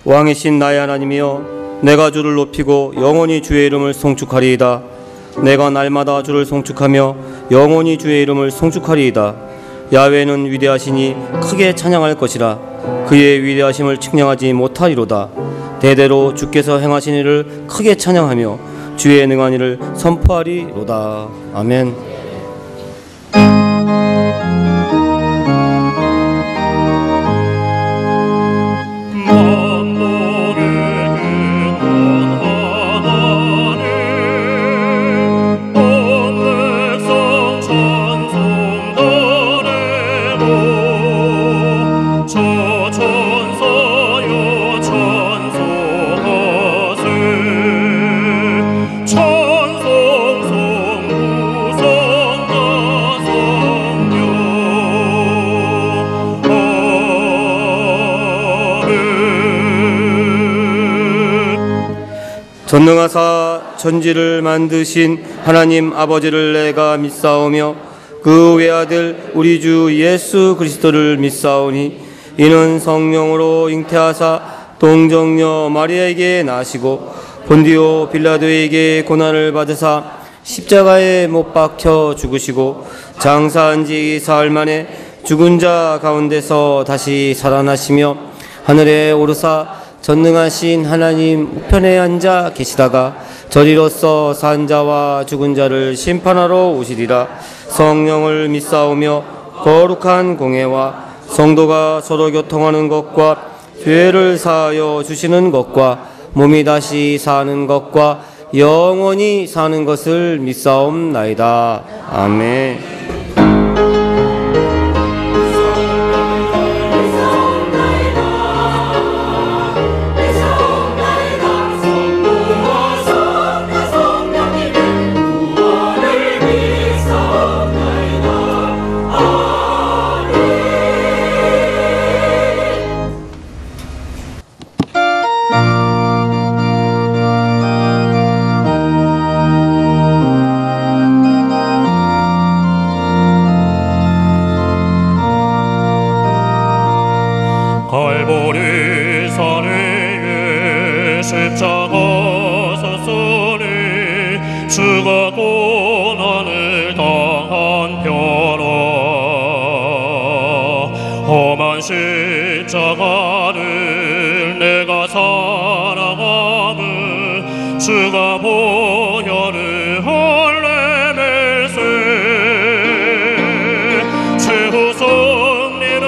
왕이신 나의 하나님이여, 내가 주를 높이고 영원히 주의 이름을 송축하리이다. 내가 날마다 주를 송축하며 영원히 주의 이름을 송축하리이다. 야훼는 위대하시니 크게 찬양할 것이라. 그의 위대하심을 측량하지 못하리로다. 대대로 주께서 행하신 일을 크게 찬양하며 주의 능한 일을 선포하리로다. 아멘. 전능하사 천지를 만드신 하나님 아버지를 내가 믿사오며 그 외아들 우리 주 예수 그리스도를 믿사오니 이는 성령으로 잉태하사 동정녀 마리아에게 나시고 본디오 빌라도에게 고난을 받으사 십자가에 못 박혀 죽으시고 장사한 지 사흘 만에 죽은 자 가운데서 다시 살아나시며 하늘에 오르사 전능하신 하나님 우편에 앉아 계시다가 저리로서 산 자와 죽은 자를 심판하러 오시리라. 성령을 믿사오며 거룩한 공회와 성도가 서로 교통하는 것과 죄를 사하여 주시는 것과 몸이 다시 사는 것과 영원히 사는 것을 믿사옵나이다. 아멘. 주가 고난을 당한 벼라. 험한 십자가를 내가 살아가면 주가 보혈을 흘리면서 최후 승리를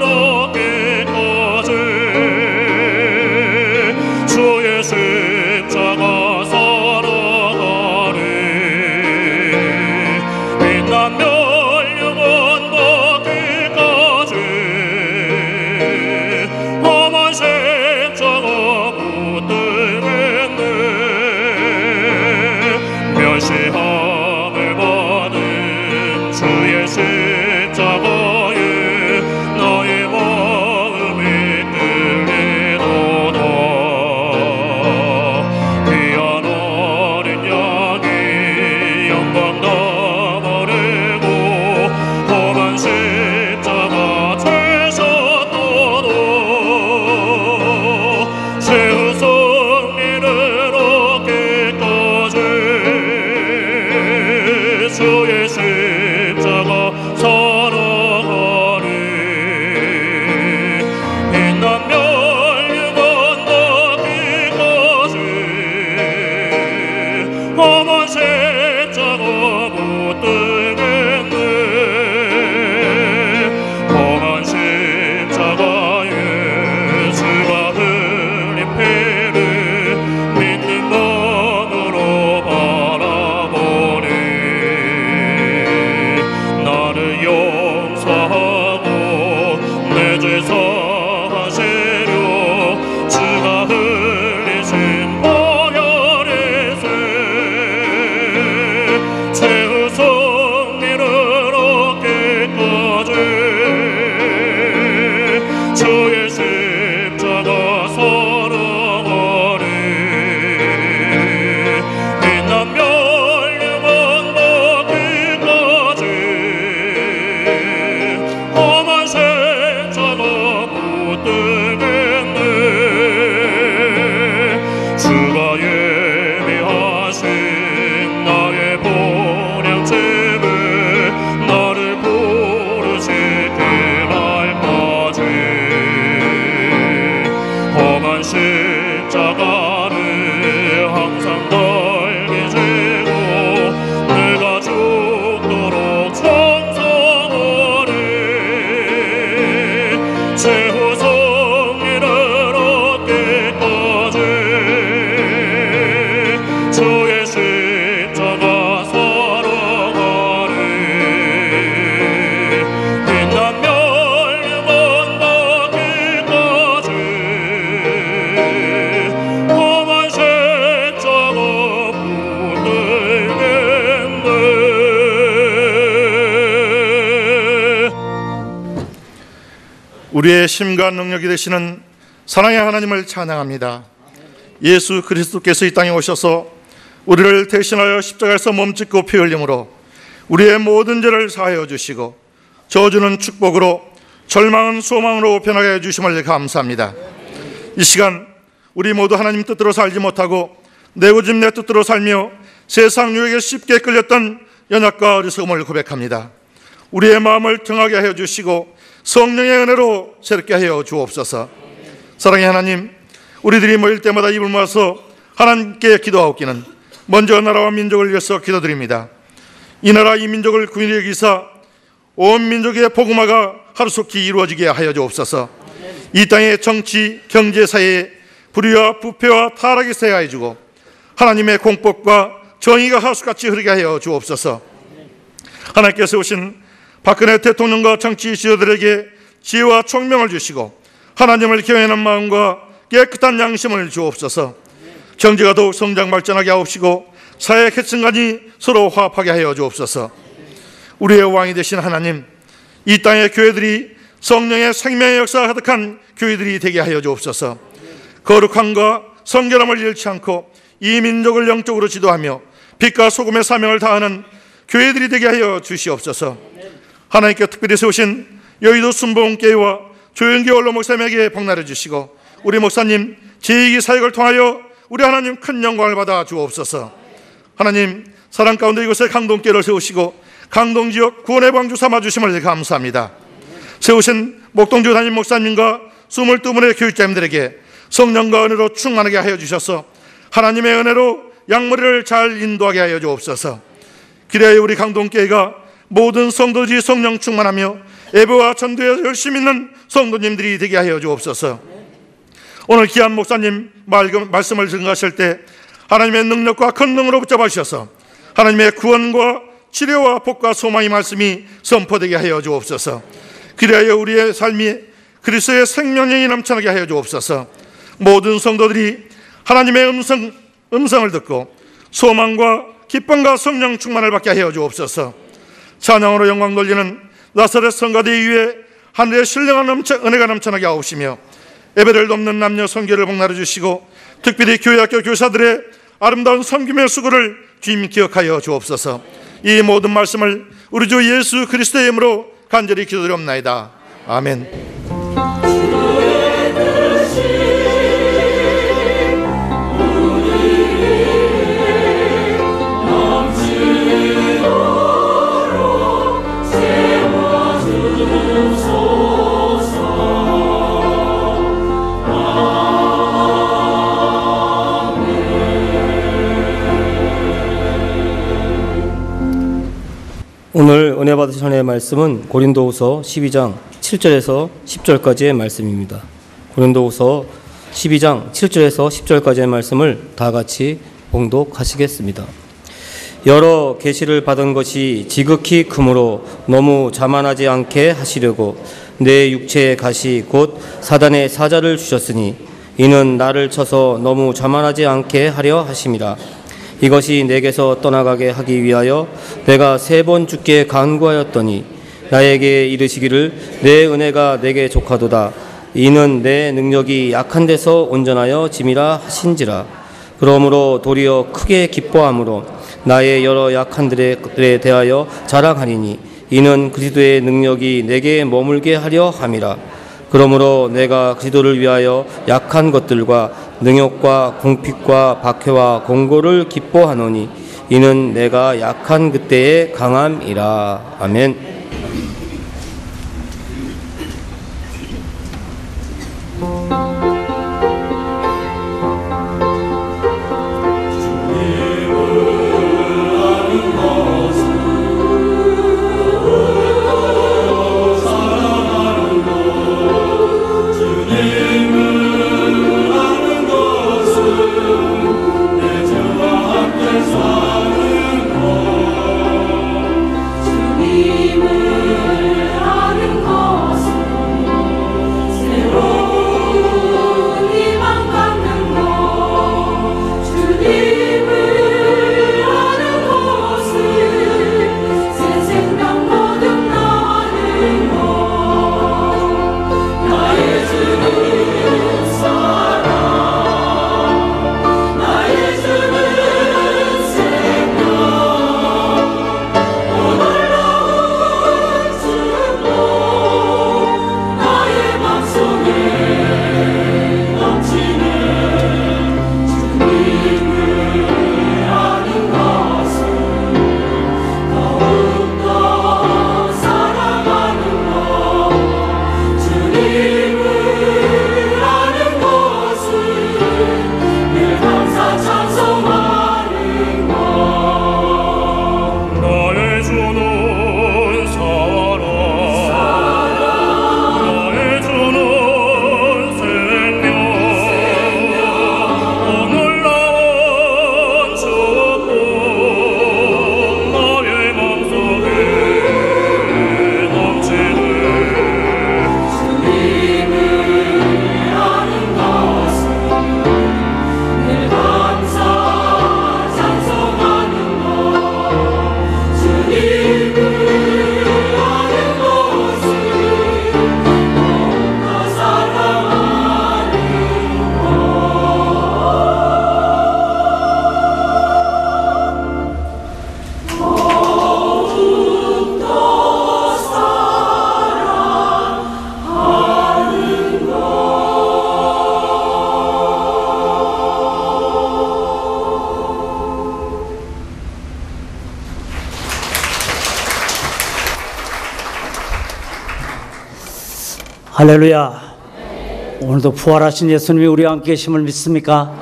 얻기까지 주의 십자가 시험을 받은 주의 십자가에 너의 마음이 끌리도다. 귀한 어린 양이 영광 다 버리고 험한 십자가 되셨도다. 최후 승리를 얻기까지 우리의 힘과 능력이 되시는 사랑의 하나님을 찬양합니다. 예수 그리스도께서 이 땅에 오셔서 우리를 대신하여 십자가에서 몸짓고 피 흘림으로 우리의 모든 죄를 사하여 주시고 저주는 축복으로 절망은 소망으로 변하게 해주심을 감사합니다. 이 시간 우리 모두 하나님 뜻대로 살지 못하고 내 고집 내 뜻대로 살며 세상 유혹에 쉽게 끌렸던 연약과 어리석음을 고백합니다. 우리의 마음을 등하게 하여 주시고 성령의 은혜로 새롭게 하여 주옵소서. 사랑의 하나님, 우리들이 모일 때마다 입을 모아서 하나님께 기도하옵기는 먼저 나라와 민족을 위해서 기도드립니다. 이 나라 이 민족을 구인히 여기사 온 민족의 복음화가 하루속히 이루어지게 하여 주옵소서. 이 땅의 정치, 경제, 사회에 불의와 부패와 타락이 세하여 주고 하나님의 공법과 정의가 하수같이 흐르게 하여 주옵소서. 하나님께서 오신 박근혜 대통령과 정치 지도자들에게 지혜와 총명을 주시고 하나님을 경외하는 마음과 깨끗한 양심을 주옵소서. 경제가 더욱 성장 발전하게 하옵시고 사회 계층간이 서로 화합하게 하여 주옵소서. 우리의 왕이 되신 하나님, 이 땅의 교회들이 성령의 생명의 역사가 가득한 교회들이 되게 하여 주옵소서. 거룩함과 성결함을 잃지 않고 이 민족을 영적으로 지도하며 빛과 소금의 사명을 다하는 교회들이 되게 하여 주시옵소서. 하나님께 특별히 세우신 여의도 순복음교회와 조영기 원로 목사님에게 복날해 주시고 우리 목사님 제2기 사역을 통하여 우리 하나님 큰 영광을 받아 주옵소서. 하나님, 사랑 가운데 이곳에 강동교회를 세우시고 강동지역 구원의 방주 삼아주심을 감사합니다. 세우신 목동주 담임 목사님과 22분의 교육자님들에게 성령과 은혜로 충만하게 하여 주셔서 하나님의 은혜로 양머리를 잘 인도하게 하여 주옵소서. 그래야 우리 강동교회가 모든 성도들이 성령 충만하며 예배와 전도에 열심히 있는 성도님들이 되게 하여 주옵소서. 오늘 귀한 목사님 말씀을 증거하실 때 하나님의 능력과 권능으로 붙잡아 주셔서 하나님의 구원과 치료와 복과 소망의 말씀이 선포되게 하여 주옵소서. 그래야 우리의 삶이 그리스도의 생명력이 넘쳐나게 하여 주옵소서. 모든 성도들이 하나님의 음성을 듣고 소망과 기쁨과 성령 충만을 받게 하여 주옵소서. 찬양으로 영광 돌리는 나사렛 성가대 위에 하늘의 신령한 은혜가 넘쳐나게 하옵시며 예배를 돕는 남녀 성교를 복날해 주시고 특별히 교회학교 교사들의 아름다운 섬김의 수고를 주님 기억하여 주옵소서. 이 모든 말씀을 우리 주 예수 그리스도의 이름으로 간절히 기도드리옵나이다. 아멘. 오늘 은혜 받으실 하나님의 말씀은 고린도후서 12장 7절에서 10절까지의 말씀입니다. 고린도후서 12장 7절에서 10절까지의 말씀을 다 같이 봉독하시겠습니다. 여러 계시를 받은 것이 지극히 크므로 너무 자만하지 않게 하시려고 내 육체의 가시 곧 사단의 사자를 주셨으니 이는 나를 쳐서 너무 자만하지 않게 하려 하심이라. 이것이 내게서 떠나가게 하기 위하여 내가 3번 주께 간구하였더니 나에게 이르시기를 내 은혜가 내게 족하도다. 이는 내 능력이 약한 데서 온전하여 짐이라 하신지라. 그러므로 도리어 크게 기뻐함으로 나의 여러 약한들에 대하여 자랑하리니 이는 그리스도의 능력이 내게 머물게 하려 함이라. 그러므로 내가 그리스도를 위하여 약한 것들과 능욕과 궁핍과 박해와 공고를 기뻐하노니 이는 내가 약한 그때의 강함이라. 아멘. 주님을 할렐루야. 오늘도 부활하신 예수님이 우리와 함께 계심을 믿습니까?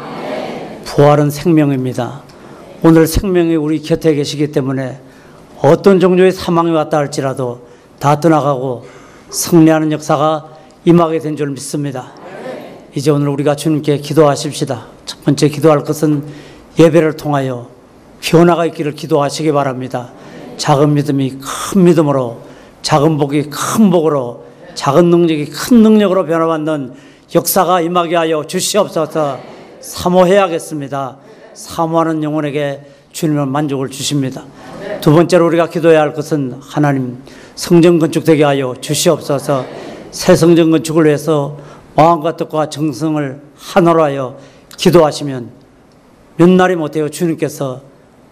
부활은 생명입니다. 오늘 생명이 우리 곁에 계시기 때문에 어떤 종류의 사망이 왔다 할지라도 다 떠나가고 승리하는 역사가 임하게 된 줄 믿습니다. 이제 오늘 우리가 주님께 기도하십시다. 첫 번째 기도할 것은 예배를 통하여 변화가 있기를 기도하시기 바랍니다. 작은 믿음이 큰 믿음으로, 작은 복이 큰 복으로, 작은 능력이 큰 능력으로 변화받는 역사가 임하게 하여 주시옵소서. 사모해야겠습니다. 사모하는 영혼에게 주님은 만족을 주십니다. 두 번째로 우리가 기도해야 할 것은 하나님 성전 건축되게 하여 주시옵소서. 새 성전 건축을 위해서 마음과 뜻과 정성을 하나로 하여 기도하시면 몇 날이 못해요 주님께서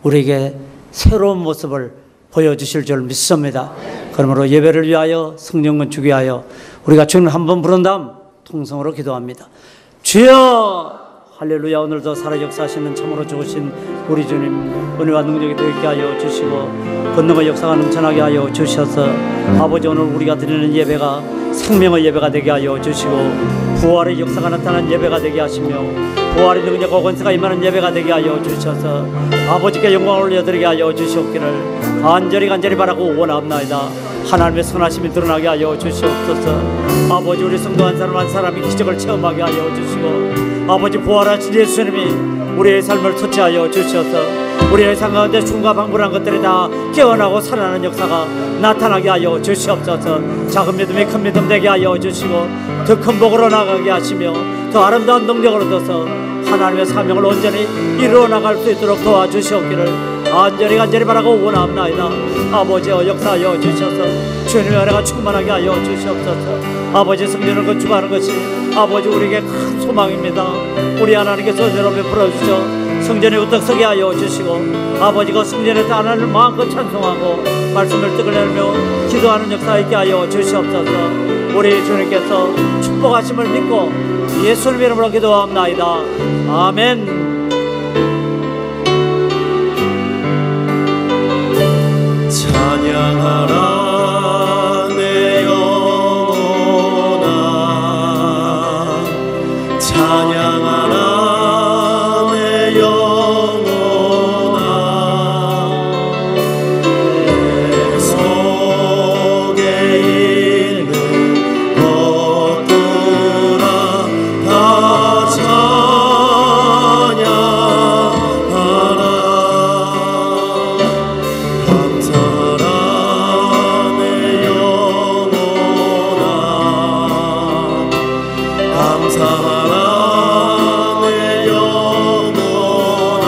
우리에게 새로운 모습을 보여주실 줄 믿습니다. 그러므로 예배를 위하여 성전 건축 위하여 우리가 주님을 한번 부른 다음 통성으로 기도합니다. 주여 할렐루야. 오늘도 살아 역사하시는 참으로 좋으신 우리 주님 은혜와 능력이 더 있게 하여 주시고 권능의 역사가 넘쳐나게 하여 주셔서 아버지 오늘 우리가 드리는 예배가 생명의 예배가 되게 하여 주시고 부활의 역사가 나타난 예배가 되게 하시며 부활의 능력과 권세가 임하는 예배가 되게 하여 주셔서 아버지께 영광을 올려드리게 하여 주시옵기를 간절히 바라고 원합나이다. 하나님의 선하심이 드러나게 하여 주시옵소서. 아버지 우리 성도 한 사람 한 사람이 기적을 체험하게 하여 주시고 아버지 부활하신 예수님이 우리의 삶을 터치하여 주셔서 우리의 삶 가운데 죽음과 방불한 것들이 다 깨어나고 살아나는 역사가 나타나게 하여 주시옵소서. 작은 믿음이 큰 믿음 되게 하여 주시고 더 큰 복으로 나가게 하시며 더 아름다운 능력을 얻어서 하나님의 사명을 온전히 이루어 나갈 수 있도록 도와주시옵기를 간절히 바라고 원합나이다. 아버지여 역사하여 주셔서 주님의 은혜가 충만하게 하여 주시옵소서. 아버지 성전을 건축하는 것이 아버지 우리에게 큰 소망입니다. 우리 하나님께서 여러분 풀어주셔 성전에 우뚝 서게 하여 주시고 아버지가 성전에서 하나님을 마음껏 찬송하고 말씀을 뜻을 내며 기도하는 역사 있게 하여 주시옵소서. 우리 주님께서 축복하심을 믿고 예수님 이름으로 기도합나이다. 아멘. 찬양하라 내 영혼아 찬양하라 내 영혼아 내 속에 있는 것들아 다 찬양하라 감사하라 내 영혼아 감사하라 내 영혼아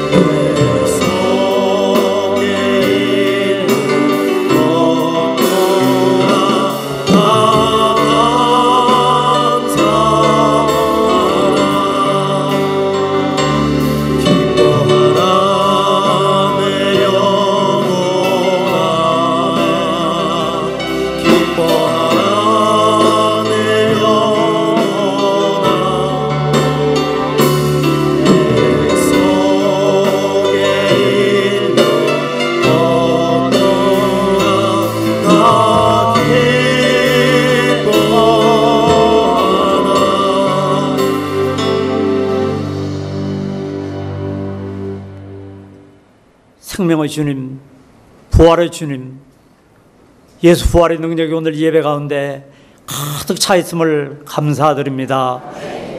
내 속에 있는 것들아 다 감사하라 기뻐하라 내 영혼아 기뻐하라 내 영혼아 내 속에 있는 것들아 다 기뻐하라. 생명의 주님, 부활의 주님, 예수 부활의 능력이 오늘 예배 가운데 가득 차 있음을 감사드립니다.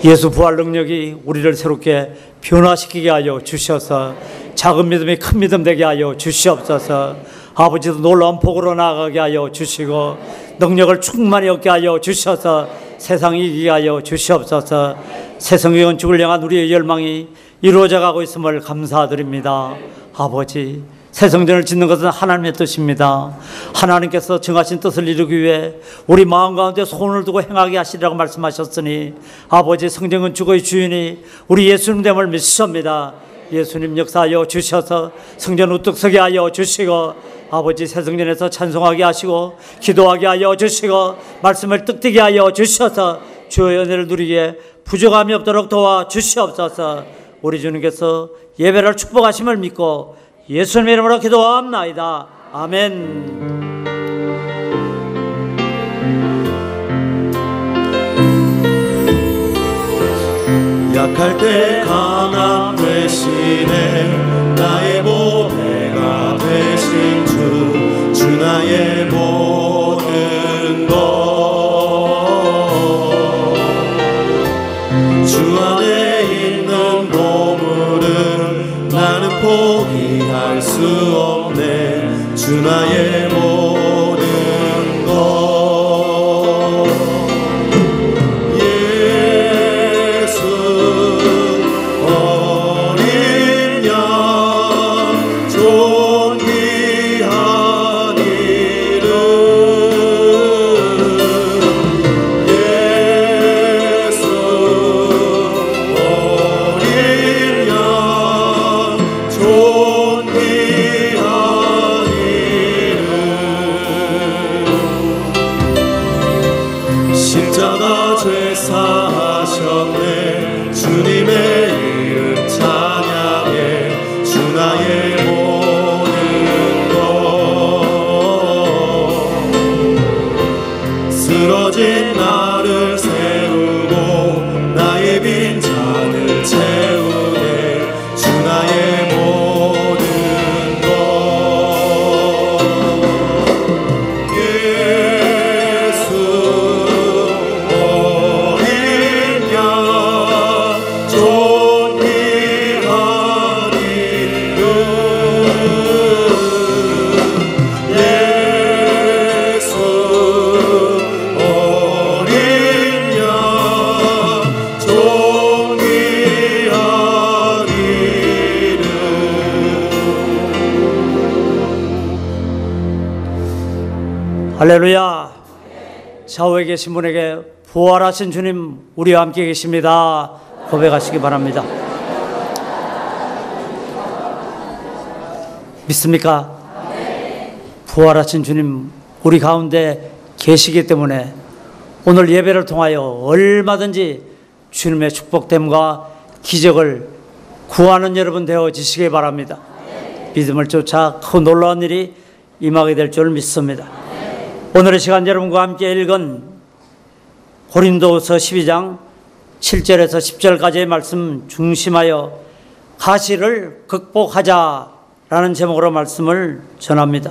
예수 부활 능력이 우리를 새롭게 변화시키게 하여 주셔서 작은 믿음이 큰 믿음 되게 하여 주시옵소서. 아버지도 놀라운 복으로 나아가게 하여 주시고 능력을 충만히 얻게 하여 주셔서 세상을 이기게 하여 주시옵소서. 새 성전 건축을 향한 우리의 열망이 이루어져 가고 있음을 감사드립니다. 아버지, 새 성전을 짓는 것은 하나님의 뜻입니다. 하나님께서 정하신 뜻을 이루기 위해 우리 마음 가운데 손을 두고 행하게 하시리라고 말씀하셨으니 아버지 성전 건축의 주인이 우리 예수님 됨을 믿습니다. 예수님 역사하여 주셔서 성전 우뚝 서게 하여 주시고 아버지 새 성전에서 찬송하게 하시고 기도하게 하여 주시고 말씀을 뜻되게 하여 주셔서 주의 은혜를 누리게 부족함이 없도록 도와주시옵소서. 우리 주님께서 예배를 축복하심을 믿고 예수님 이름으로 기도합나이다. 아멘. 약할 때 강함 되시네 나의 보배가 되신 주 나의 모든 것 주 안에 있는 보물은 나는 포기할 수 없네 주 나의 모든 것 예수 어린 양 존귀한 이름 예수 어린 양 존귀한 이름 십자가 죄 사하셨네 주님의 이름 찬양해 주 나의 모든 것 쓰러진 나를 세우고 나의 빈잔을 채우네 주 나의 모든 것 예수 어린 양 존귀한 이름 예수 어린 양 존귀한 이름 할렐루야. 좌우에 계신 분에게 부활하신 주님 우리와 함께 계십니다 고백하시기 바랍니다. 믿습니까? 부활하신 주님 우리 가운데 계시기 때문에 오늘 예배를 통하여 얼마든지 주님의 축복됨과 기적을 구하는 여러분 되어지시기 바랍니다. 믿음을 쫓아 큰 놀라운 일이 임하게 될 줄 믿습니다. 오늘의 시간 여러분과 함께 읽은 고린도서 12장 7절에서 10절까지의 말씀 중심하여 가시를 극복하자라는 제목으로 말씀을 전합니다.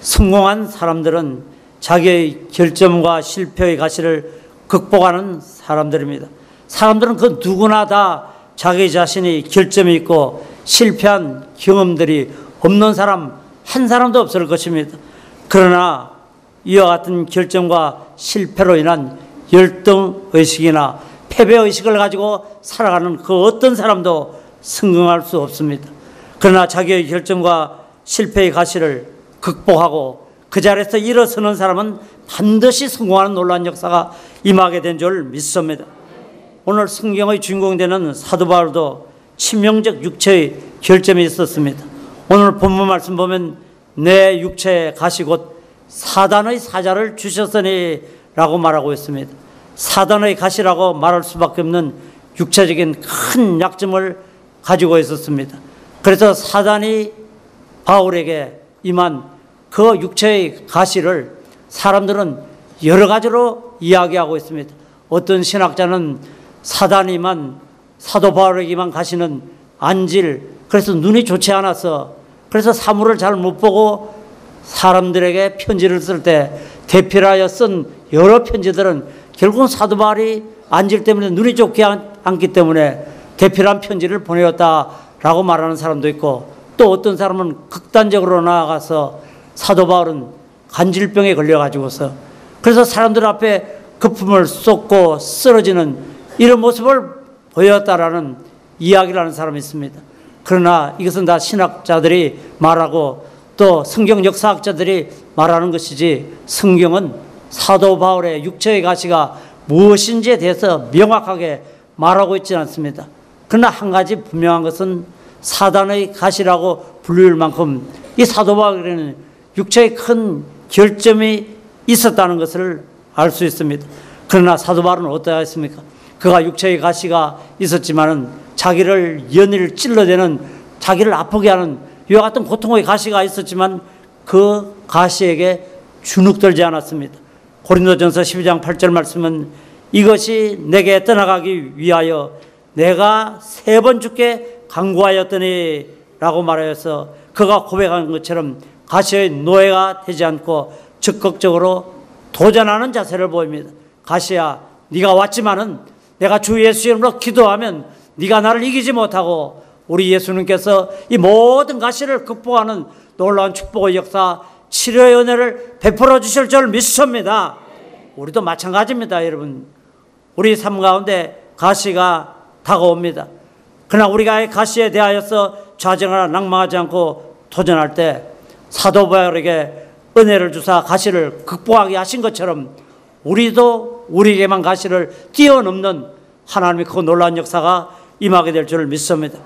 성공한 사람들은 자기의 결점과 실패의 가시를 극복하는 사람들입니다. 사람들은 그 누구나 다 자기 자신이 결점이 있고 실패한 경험들이 없는 사람 한 사람도 없을 것입니다. 그러나 이와 같은 결점과 실패로 인한 열등의식이나 패배의식을 가지고 살아가는 그 어떤 사람도 성공할 수 없습니다. 그러나 자기의 결점과 실패의 가시를 극복하고 그 자리에서 일어서는 사람은 반드시 성공하는 놀라운 역사가 임하게 된 줄 믿습니다. 오늘 성경의 주인공이 되는 사도 바울도 치명적 육체의 결점이 있었습니다. 오늘 본문 말씀 보면 내 육체의 가시 곧 사단의 사자를 주셨으니 라고 말하고 있습니다. 사단의 가시라고 말할 수밖에 없는 육체적인 큰 약점을 가지고 있었습니다. 그래서 사단이 바울에게 임한 그 육체의 가시를 사람들은 여러 가지로 이야기하고 있습니다. 어떤 신학자는 사단이만 사도 바울에게만 가시는 안질, 그래서 눈이 좋지 않아서 그래서 사물을 잘 못 보고 사람들에게 편지를 쓸 때 대필하여 쓴 여러 편지들은 결국은 사도 바울이 안질 때문에 눈이 좋지 않기 때문에 대필한 편지를 보내었다라고 말하는 사람도 있고, 또 어떤 사람은 극단적으로 나아가서 사도 바울은 간질병에 걸려가지고서 그래서 사람들 앞에 거품을 쏟고 쓰러지는 이런 모습을 보였다라는 이야기를 하는 사람이 있습니다. 그러나 이것은 다 신학자들이 말하고 또 성경 역사학자들이 말하는 것이지, 성경은 사도 바울의 육체의 가시가 무엇인지에 대해서 명확하게 말하고 있지는 않습니다. 그러나 한 가지 분명한 것은 사단의 가시라고 불릴 만큼 이 사도 바울에는 육체의 큰 결점이 있었다는 것을 알 수 있습니다. 그러나 사도 바울은 어떠했습니까? 그가 육체의 가시가 있었지만은 자기를 연일 찔러대는, 자기를 아프게 하는 이와 같은 고통의 가시가 있었지만 그 가시에게 주눅들지 않았습니다. 고린도전서 12장 8절 말씀은 이것이 내게 떠나가기 위하여 내가 3번 주께 간구하였더니 라고 말하여서 그가 고백한 것처럼 가시의 노예가 되지 않고 적극적으로 도전하는 자세를 보입니다. 가시야, 네가 왔지만은 내가 주 예수 이름으로 기도하면 네가 나를 이기지 못하고 우리 예수님께서 이 모든 가시를 극복하는 놀라운 축복의 역사, 치료의 은혜를 베풀어 주실 줄 믿습니다. 우리도 마찬가지입니다, 여러분. 우리 삶 가운데 가시가 다가옵니다. 그러나 우리가 가시에 대하여서 좌절하거나 낭망하지 않고 도전할 때 사도 바울에게 은혜를 주사 가시를 극복하게 하신 것처럼 우리도 우리에게만 가시를 뛰어넘는 하나님의 그 놀라운 역사가 임하게 될 줄 믿습니다.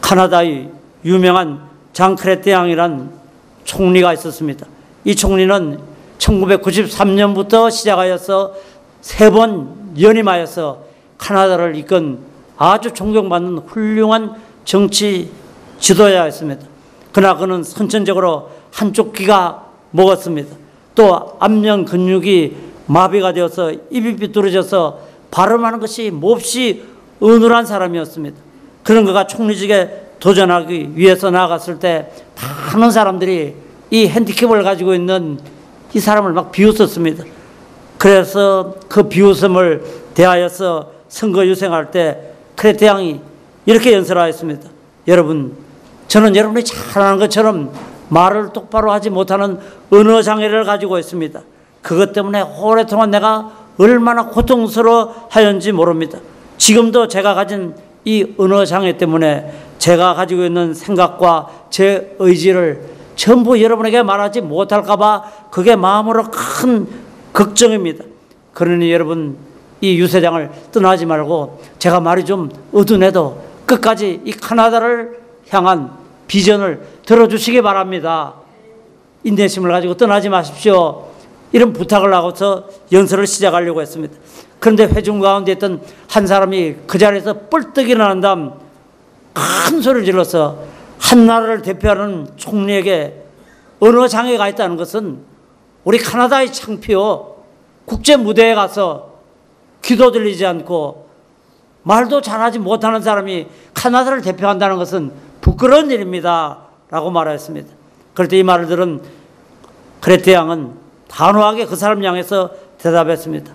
카나다의 유명한 장 크레테앙이라는 총리가 있었습니다. 이 총리는 1993년부터 시작하여서 3번 연임하여서 카나다를 이끈 아주 존경받는 훌륭한 정치 지도자였습니다. 그러나 그는 선천적으로 한쪽 귀가 먹었습니다. 또 안면 근육이 마비가 되어서 입이 비뚤어져서 발음하는 것이 몹시 어눌한 사람이었습니다. 그런 그가 총리직에 도전하기 위해서 나아갔을 때 많은 사람들이 이 핸디캡을 가지고 있는 이 사람을 막 비웃었습니다. 그래서 그 비웃음을 대하여서 선거 유생할 때 크레테앙이 이렇게 연설하였습니다. 여러분, 저는 여러분이 잘 아는 것처럼 말을 똑바로 하지 못하는 언어 장애를 가지고 있습니다. 그것 때문에 오랫동안 내가 얼마나 고통스러워 하였는지 모릅니다. 지금도 제가 가진 이 언어 장애 때문에 제가 가지고 있는 생각과 제 의지를 전부 여러분에게 말하지 못할까 봐 그게 마음으로 큰 걱정입니다. 그러니 여러분, 이 유세장을 떠나지 말고 제가 말이 좀 어두운해도 끝까지 이 카나다를 향한 비전을 들어주시기 바랍니다. 인내심을 가지고 떠나지 마십시오. 이런 부탁을 하고서 연설을 시작하려고 했습니다. 그런데 회중 가운데 있던 한 사람이 그 자리에서 뻘떡 일어난 다음 큰 소리를 질러서 한 나라를 대표하는 총리에게 언어 장애가 있다는 것은 우리 카나다의 창피요, 국제 무대에 가서 귀도 들리지 않고 말도 잘하지 못하는 사람이 카나다를 대표한다는 것은 부끄러운 일입니다 라고 말하였습니다. 그럴 때 이 말을 들은 크레테앙은 단호하게 그 사람 향해서 대답했습니다.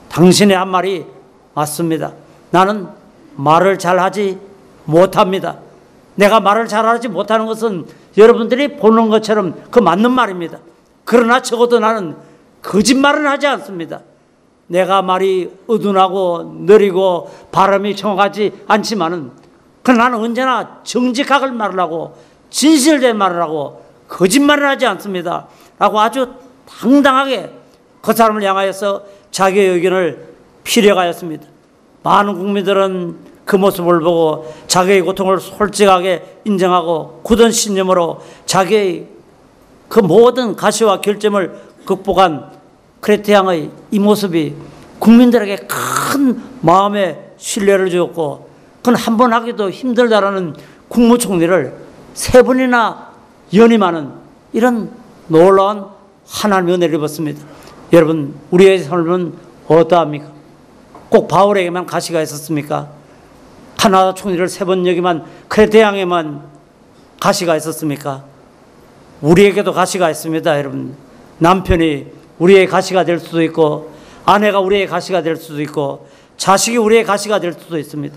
당신의 한 말이 맞습니다. 나는 말을 잘하지 못합니다. 내가 말을 잘하지 못하는 것은 여러분들이 보는 것처럼 그 맞는 말입니다. 그러나 적어도 나는 거짓말은 하지 않습니다. 내가 말이 어둔하고 느리고 발음이 정확하지 않지만은 그러나 나는 언제나 정직하게 말을 하고 진실된 말을 하고 거짓말을 하지 않습니다 라고 아주 당당하게 그 사람을 향하여서 자기의 의견을 피력하였습니다. 많은 국민들은 그 모습을 보고 자기의 고통을 솔직하게 인정하고 굳은 신념으로 자기의 그 모든 가시와 결점을 극복한 크레테앙의 이 모습이 국민들에게 큰 마음의 신뢰를 주었고, 그건 한 번 하기도 힘들다라는 국무총리를 3번이나 연임하는 이런 놀라운 하나님의 은혜를 입었습니다. 여러분, 우리의 삶은 어떠합니까? 꼭 바울에게만 가시가 있었습니까? 카나다 총리를 3번 역임한 크레테앙에만 가시가 있었습니까? 우리에게도 가시가 있습니다, 여러분. 남편이 우리의 가시가 될 수도 있고, 아내가 우리의 가시가 될 수도 있고, 자식이 우리의 가시가 될 수도 있습니다.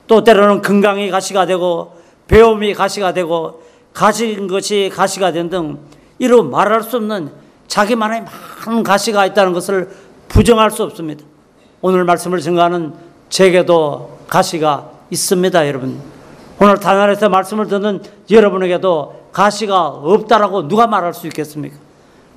또 때로는 건강이 가시가 되고, 배움이 가시가 되고, 가진 것이 가시가 된 등 이루 말할 수 없는 자기만의 많은 가시가 있다는 것을 부정할 수 없습니다. 오늘 말씀을 증거하는 제게도 가시가 있습니다, 여러분. 오늘 단안에서 말씀을 듣는 여러분에게도 가시가 없다라고 누가 말할 수 있겠습니까?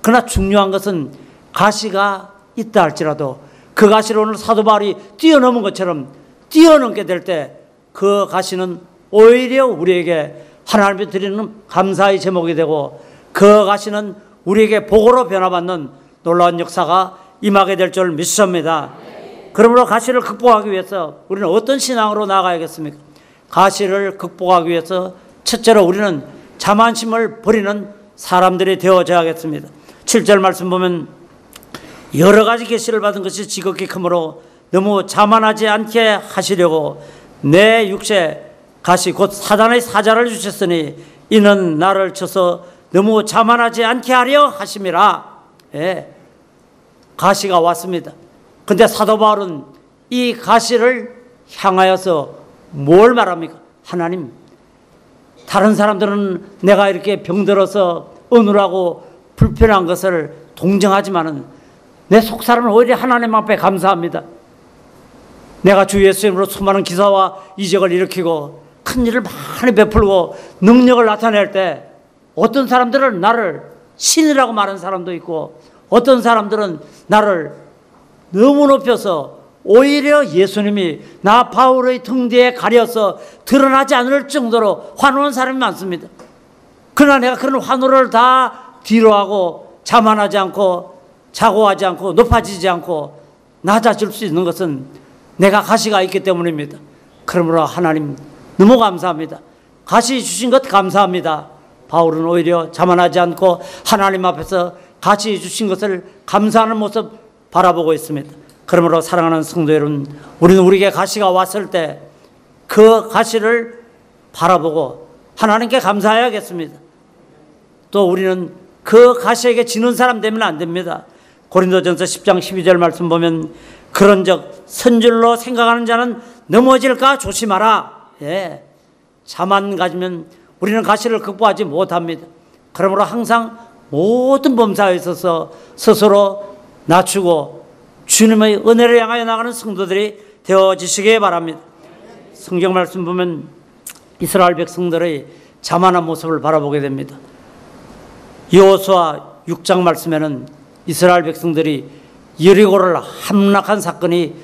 그러나 중요한 것은 가시가 있다 할지라도 그 가시를 오늘 사도 바울이 뛰어넘은 것처럼 뛰어넘게 될 때 그 가시는 오히려 우리에게 하나님께 드리는 감사의 제목이 되고, 그 가시는 우리에게 복으로 변화받는 놀라운 역사가 임하게 될 줄 믿습니다. 그러므로 가시를 극복하기 위해서 우리는 어떤 신앙으로 나아가야겠습니까? 가시를 극복하기 위해서 첫째로 우리는 자만심을 버리는 사람들이 되어져야겠습니다. 7절 말씀 보면 여러 가지 계시를 받은 것이 지극히 크므로 너무 자만하지 않게 하시려고 내 육체 가시 곧 사단의 사자를 주셨으니 이는 나를 쳐서 너무 자만하지 않게 하려 하심이라. 예, 가시가 왔습니다. 근데 사도 바울은 이 가시를 향하여서 뭘 말합니까? 하나님, 다른 사람들은 내가 이렇게 병들어서 어눌하고 불편한 것을 동정하지만은 내 속사람은 오히려 하나님 앞에 감사합니다. 내가 주 예수 이름으로 수많은 기사와 이적을 일으키고 큰 일을 많이 베풀고 능력을 나타낼 때 어떤 사람들은 나를 신이라고 말하는 사람도 있고 어떤 사람들은 나를 너무 높여서 오히려 예수님이 나 바울의 등 뒤에 가려서 드러나지 않을 정도로 환호하는 사람이 많습니다. 그러나 내가 그런 환호를 다 뒤로 하고 자만하지 않고 자고하지 않고 높아지지 않고 낮아질 수 있는 것은 내가 가시가 있기 때문입니다. 그러므로 하나님 너무 감사합니다. 가시 주신 것 감사합니다. 바울은 오히려 자만하지 않고 하나님 앞에서 가시 주신 것을 감사하는 모습 바라보고 있습니다. 그러므로 사랑하는 성도 여러분, 우리는 우리에게 가시가 왔을 때 그 가시를 바라보고 하나님께 감사해야겠습니다. 또 우리는 그 가시에게 지는 사람 되면 안 됩니다. 고린도전서 10장 12절 말씀 보면 그런즉 선줄로 생각하는 자는 넘어질까 조심하라. 예, 자만 가지면 우리는 가시를 극복하지 못합니다. 그러므로 항상 모든 범사에 있어서 스스로 낮추고 주님의 은혜를 향하여 나가는 성도들이 되어지시기 바랍니다. 성경 말씀 보면 이스라엘 백성들의 자만한 모습을 바라보게 됩니다. 여호수아 6장 말씀에는 이스라엘 백성들이 여리고를 함락한 사건이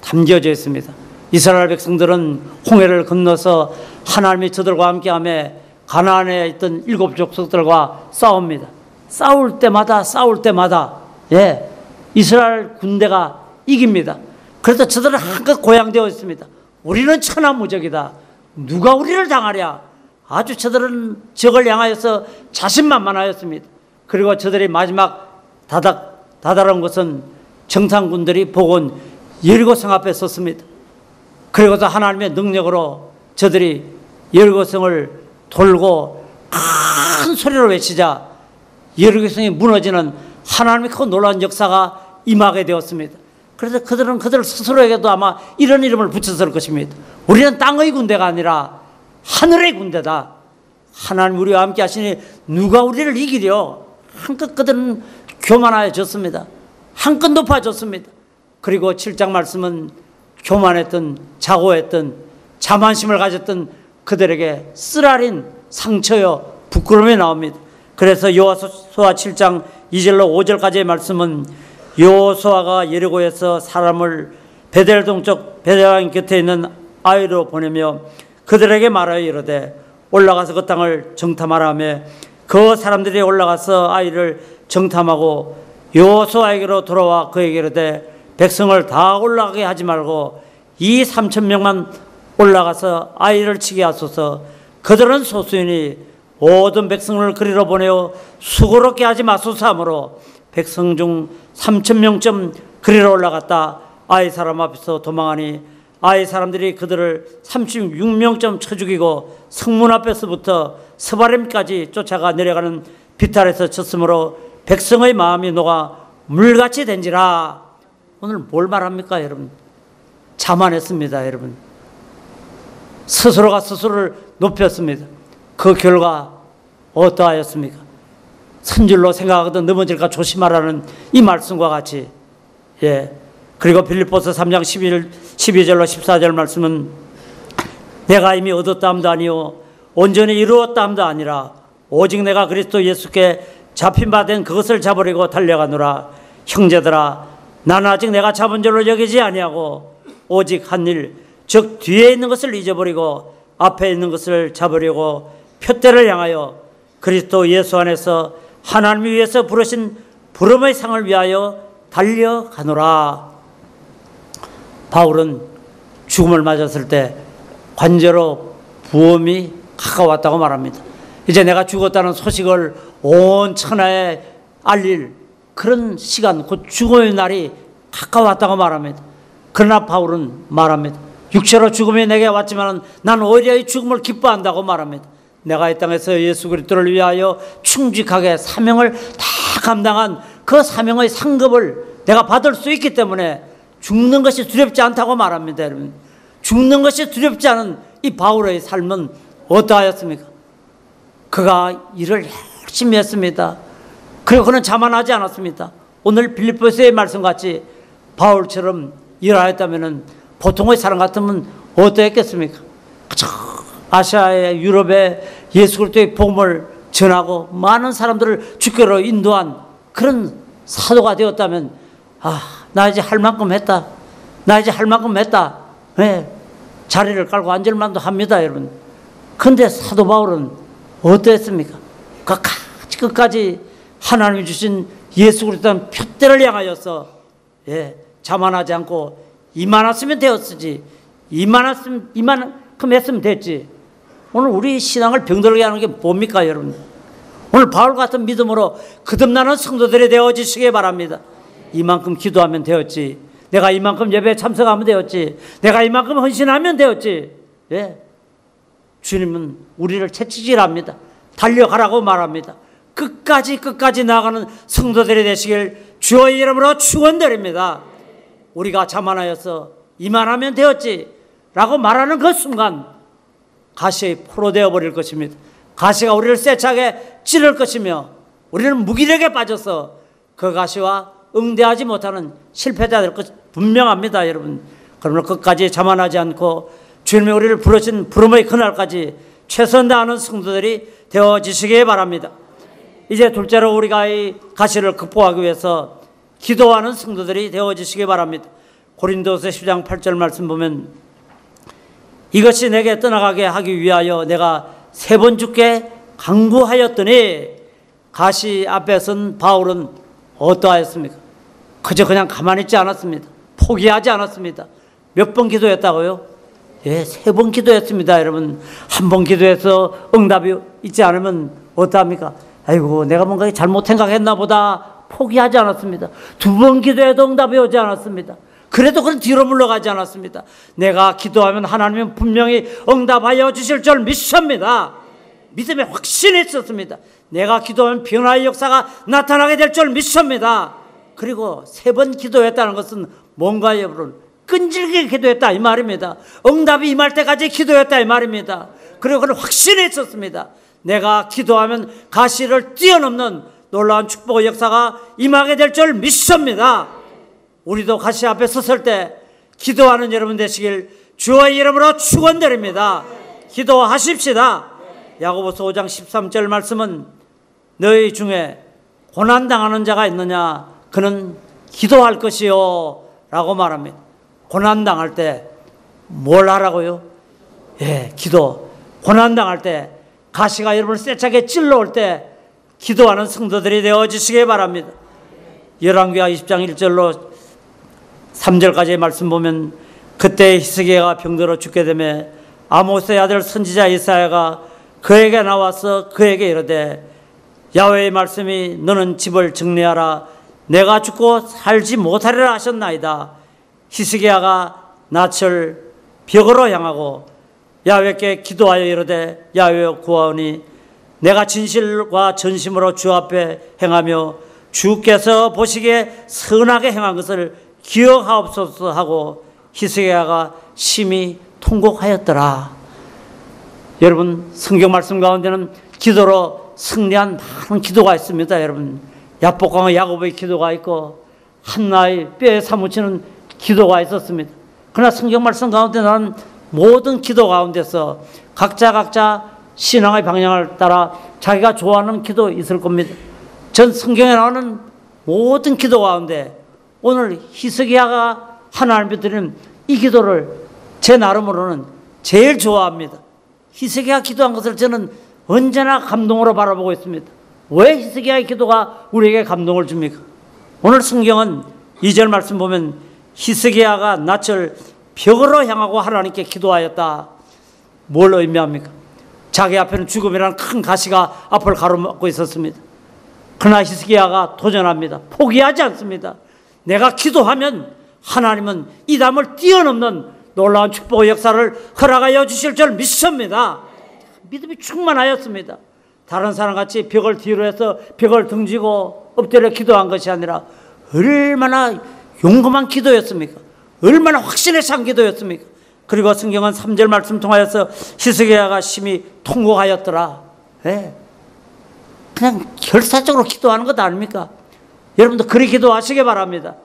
담겨져 있습니다. 이스라엘 백성들은 홍해를 건너서 하나님이 저들과 함께하며 가나안에 있던 7 족속들과 싸웁니다. 싸울 때마다 예, 이스라엘 군대가 이깁니다. 그래서 저들은 한껏 고향되어 있습니다. 우리는 천하무적이다. 누가 우리를 당하랴. 아주 저들은 적을 향하여서 자신만만하였습니다. 그리고 저들이 마지막 다다른 것은 정상군들이 복원 여리고성 앞에 섰습니다. 그리고서 하나님의 능력으로 저들이 여리고성을 돌고 큰 소리로 외치자 여리고성이 무너지는 하나님의 큰 놀라운 역사가 임하게 되었습니다. 그래서 그들은 그들 스스로에게도 아마 이런 이름을 붙였을 것입니다. 우리는 땅의 군대가 아니라 하늘의 군대다. 하나님 우리와 함께 하시니 누가 우리를 이기려. 한껏 그들은 교만해졌습니다. 한껏 높아졌습니다. 그리고 7장 말씀은 교만했던 자고했던 자만심을 가졌던 그들에게 쓰라린 상처여 부끄러움이 나옵니다. 그래서 여호수아 7장 2절로 5절까지의 말씀은 여호수아가 여리고에서 사람을 베델 동쪽 베델강 곁에 있는 아이로 보내며 그들에게 말하여 이르되 올라가서 그 땅을 정탐하라 하며 그 사람들이 올라가서 아이를 정탐하고 여호수아에게로 돌아와 그에게 이르되 백성을 다 올라가게 하지 말고 이 3,000명만 올라가서 아이를 치게 하소서. 그들은 소수이니 모든 백성을 그리로 보내어 수고롭게 하지 마소서 하므로 백성 중 3,000명쯤 그리로 올라갔다. 아이 사람 앞에서 도망하니 아이 사람들이 그들을 36명쯤 쳐 죽이고 성문 앞에서부터 스바림까지 쫓아가 내려가는 비탈에서 쳤으므로 백성의 마음이 녹아 물같이 된지라. 오늘 뭘 말합니까 여러분? 자만했습니다 여러분. 스스로가 스스로를 높였습니다. 그 결과 어떠하였습니까? 선줄로 생각하거든 넘어질까 조심하라는 이 말씀과 같이, 예. 그리고 빌립보서 3장 12절로 14절 말씀은 내가 이미 얻었다 함도 아니요 온전히 이루었다 함도 아니라 오직 내가 그리스도 예수께 잡힌 바 된 그것을 잡으려고 달려가노라. 형제들아 나는 아직 내가 잡은 줄로 여기지 아니하고 오직 한 일 즉 뒤에 있는 것을 잊어버리고 앞에 있는 것을 잡으려고 표대를 향하여 그리스도 예수 안에서 하나님이 위해서 부르신 부름의 상을 위하여 달려가노라. 바울은 죽음을 맞았을 때 관제로 부험이 가까웠다고 말합니다. 이제 내가 죽었다는 소식을 온 천하에 알릴 그런 시간, 곧 죽음의 날이 가까웠다고 말합니다. 그러나 바울은 말합니다. 육체로 죽음이 내게 왔지만 나는 오히려 이 죽음을 기뻐한다고 말합니다. 내가 이 땅에서 예수 그리스도를 위하여 충직하게 사명을 다 감당한 그 사명의 상급을 내가 받을 수 있기 때문에 죽는 것이 두렵지 않다고 말합니다. 여러분, 죽는 것이 두렵지 않은 이 바울의 삶은 어떠하였습니까? 그가 일을 열심히 했습니다. 그리고 그는 자만하지 않았습니다. 오늘 빌립보서의 말씀같이 바울처럼 일하였다면 보통의 사람 같으면 어떠했겠습니까? 아시아에 유럽에 예수 그리스도의 복음을 전하고 많은 사람들을 주께로 인도한 그런 사도가 되었다면 나 이제 할 만큼 했다. 나 이제 할 만큼 했다. 네. 자리를 깔고 앉을 만도 합니다, 여러분. 그런데 사도 바울은 어떠했습니까? 끝까지 하나님이 주신 예수 그리스도의 표대를 향하여서 자만하지 않고 이만했으면 되었지. 이만큼 했으면 됐지. 오늘 우리 신앙을 병들게 하는 게 뭡니까, 여러분? 오늘 바울 같은 믿음으로 거듭나는 성도들이 되어지시기 바랍니다. 이만큼 기도하면 되었지. 내가 이만큼 예배에 참석하면 되었지. 내가 이만큼 헌신하면 되었지. 주님은 우리를 채찍질합니다. 달려가라고 말합니다. 끝까지 나아가는 성도들이 되시길 주의 이름으로 축원드립니다. 우리가 자만하여서 이만하면 되었지 라고 말하는 그 순간 가시의 포로 되어버릴 것입니다. 가시가 우리를 세차게 찌를 것이며 우리는 무기력에 빠져서 그 가시와 응대하지 못하는 실패자 될 것이 분명합니다, 여러분. 그러나 끝까지 자만하지 않고 주님이 우리를 부르신 부름의 그날까지 최선 다하는 성도들이 되어지시기 바랍니다. 이제 둘째로 우리가 이 가시를 극복하기 위해서 기도하는 성도들이 되어지시기 바랍니다. 고린도서 10장 8절 말씀 보면 이것이 내게 떠나가게 하기 위하여 내가 3번 주께 간구하였더니 가시 앞에 선 바울은 어떠하였습니까? 그저 그냥 가만히 있지 않았습니다. 포기하지 않았습니다. 몇 번 기도했다고요? 3번 기도했습니다, 여러분. 한 번 기도해서 응답이 있지 않으면 어떠합니까? 아이고, 내가 뭔가 잘못 생각했나 보다. 포기하지 않았습니다. 2번 기도해도 응답이 오지 않았습니다. 그래도 그런 뒤로 물러가지 않았습니다. 내가 기도하면 하나님은 분명히 응답하여 주실 줄 믿습니다. 믿음에 확신이 있었습니다. 내가 기도하면 변화의 역사가 나타나게 될 줄 믿습니다. 그리고 3번 기도했다는 것은 뭔가요, 여러분? 끈질기게 기도했다 이 말입니다. 응답이 임할 때까지 기도했다 이 말입니다. 그리고 그런 확신이 있었습니다. 내가 기도하면 가시를 뛰어넘는 놀라운 축복의 역사가 임하게 될 줄 믿습니다. 우리도 가시 앞에 섰을 때 기도하는 여러분 되시길 주의 이름으로 축원드립니다. 기도하십시다. 야고보서 5장 13절 말씀은 너희 중에 고난당하는 자가 있느냐 그는 기도할 것이요 라고 말합니다. 고난당할 때 뭘 하라고요? 기도. 고난당할 때 가시가 여러분을 세차게 찔러올 때 기도하는 성도들이 되어지시기 바랍니다. 열왕기하 20장 1절로 3절까지의 말씀 보면 그때 히스기야가 병들어 죽게 되매 아모스의 아들 선지자 이사야가 그에게 나와서 그에게 이르되 야훼의 말씀이 너는 집을 정리하라 내가 죽고 살지 못하리라 하셨나이다. 히스기야가 낯을 벽으로 향하고 야훼께 기도하여 이르되 야훼여 구하오니 내가 진실과 전심으로 주 앞에 행하며 주께서 보시기에 선하게 행한 것을 기억하옵소서 하고 히스기야가 심히 통곡하였더라. 여러분, 성경 말씀 가운데는 기도로 승리한 많은 기도가 있습니다. 여러분, 야복강의 야곱의 기도가 있고 한나의 뼈에 사무치는 기도가 있었습니다. 그러나 성경 말씀 가운데 나는 모든 기도 가운데서 각자 신앙의 방향을 따라 자기가 좋아하는 기도 있을 겁니다. 전 성경에 나오는 모든 기도 가운데 오늘 히스기야가 하나님께 드리는 이 기도를 제 나름으로는 제일 좋아합니다. 히스기야 기도한 것을 저는 언제나 감동으로 바라보고 있습니다. 왜 히스기야의 기도가 우리에게 감동을 줍니까? 오늘 성경은 2절 말씀 보면 히스기야가 낯을 벽으로 향하고 하나님께 기도하였다. 뭘 의미합니까? 자기 앞에는 죽음이라는 큰 가시가 앞을 가로막고 있었습니다. 그러나 히스기야가 도전합니다. 포기하지 않습니다. 내가 기도하면 하나님은 이 담을 뛰어넘는 놀라운 축복의 역사를 허락하여 주실 줄 믿습니다. 믿음이 충만하였습니다. 다른 사람같이 벽을 뒤로 해서 벽을 등지고 엎드려 기도한 것이 아니라 얼마나 용감한 기도였습니까? 얼마나 확신에 찬 기도였습니까? 그리고 성경은 3절 말씀 통하여서 히스기야가 심히 통곡하였더라. 네. 그냥 결사적으로 기도하는 것 아닙니까? 여러분도 그리 기도하시기 바랍니다.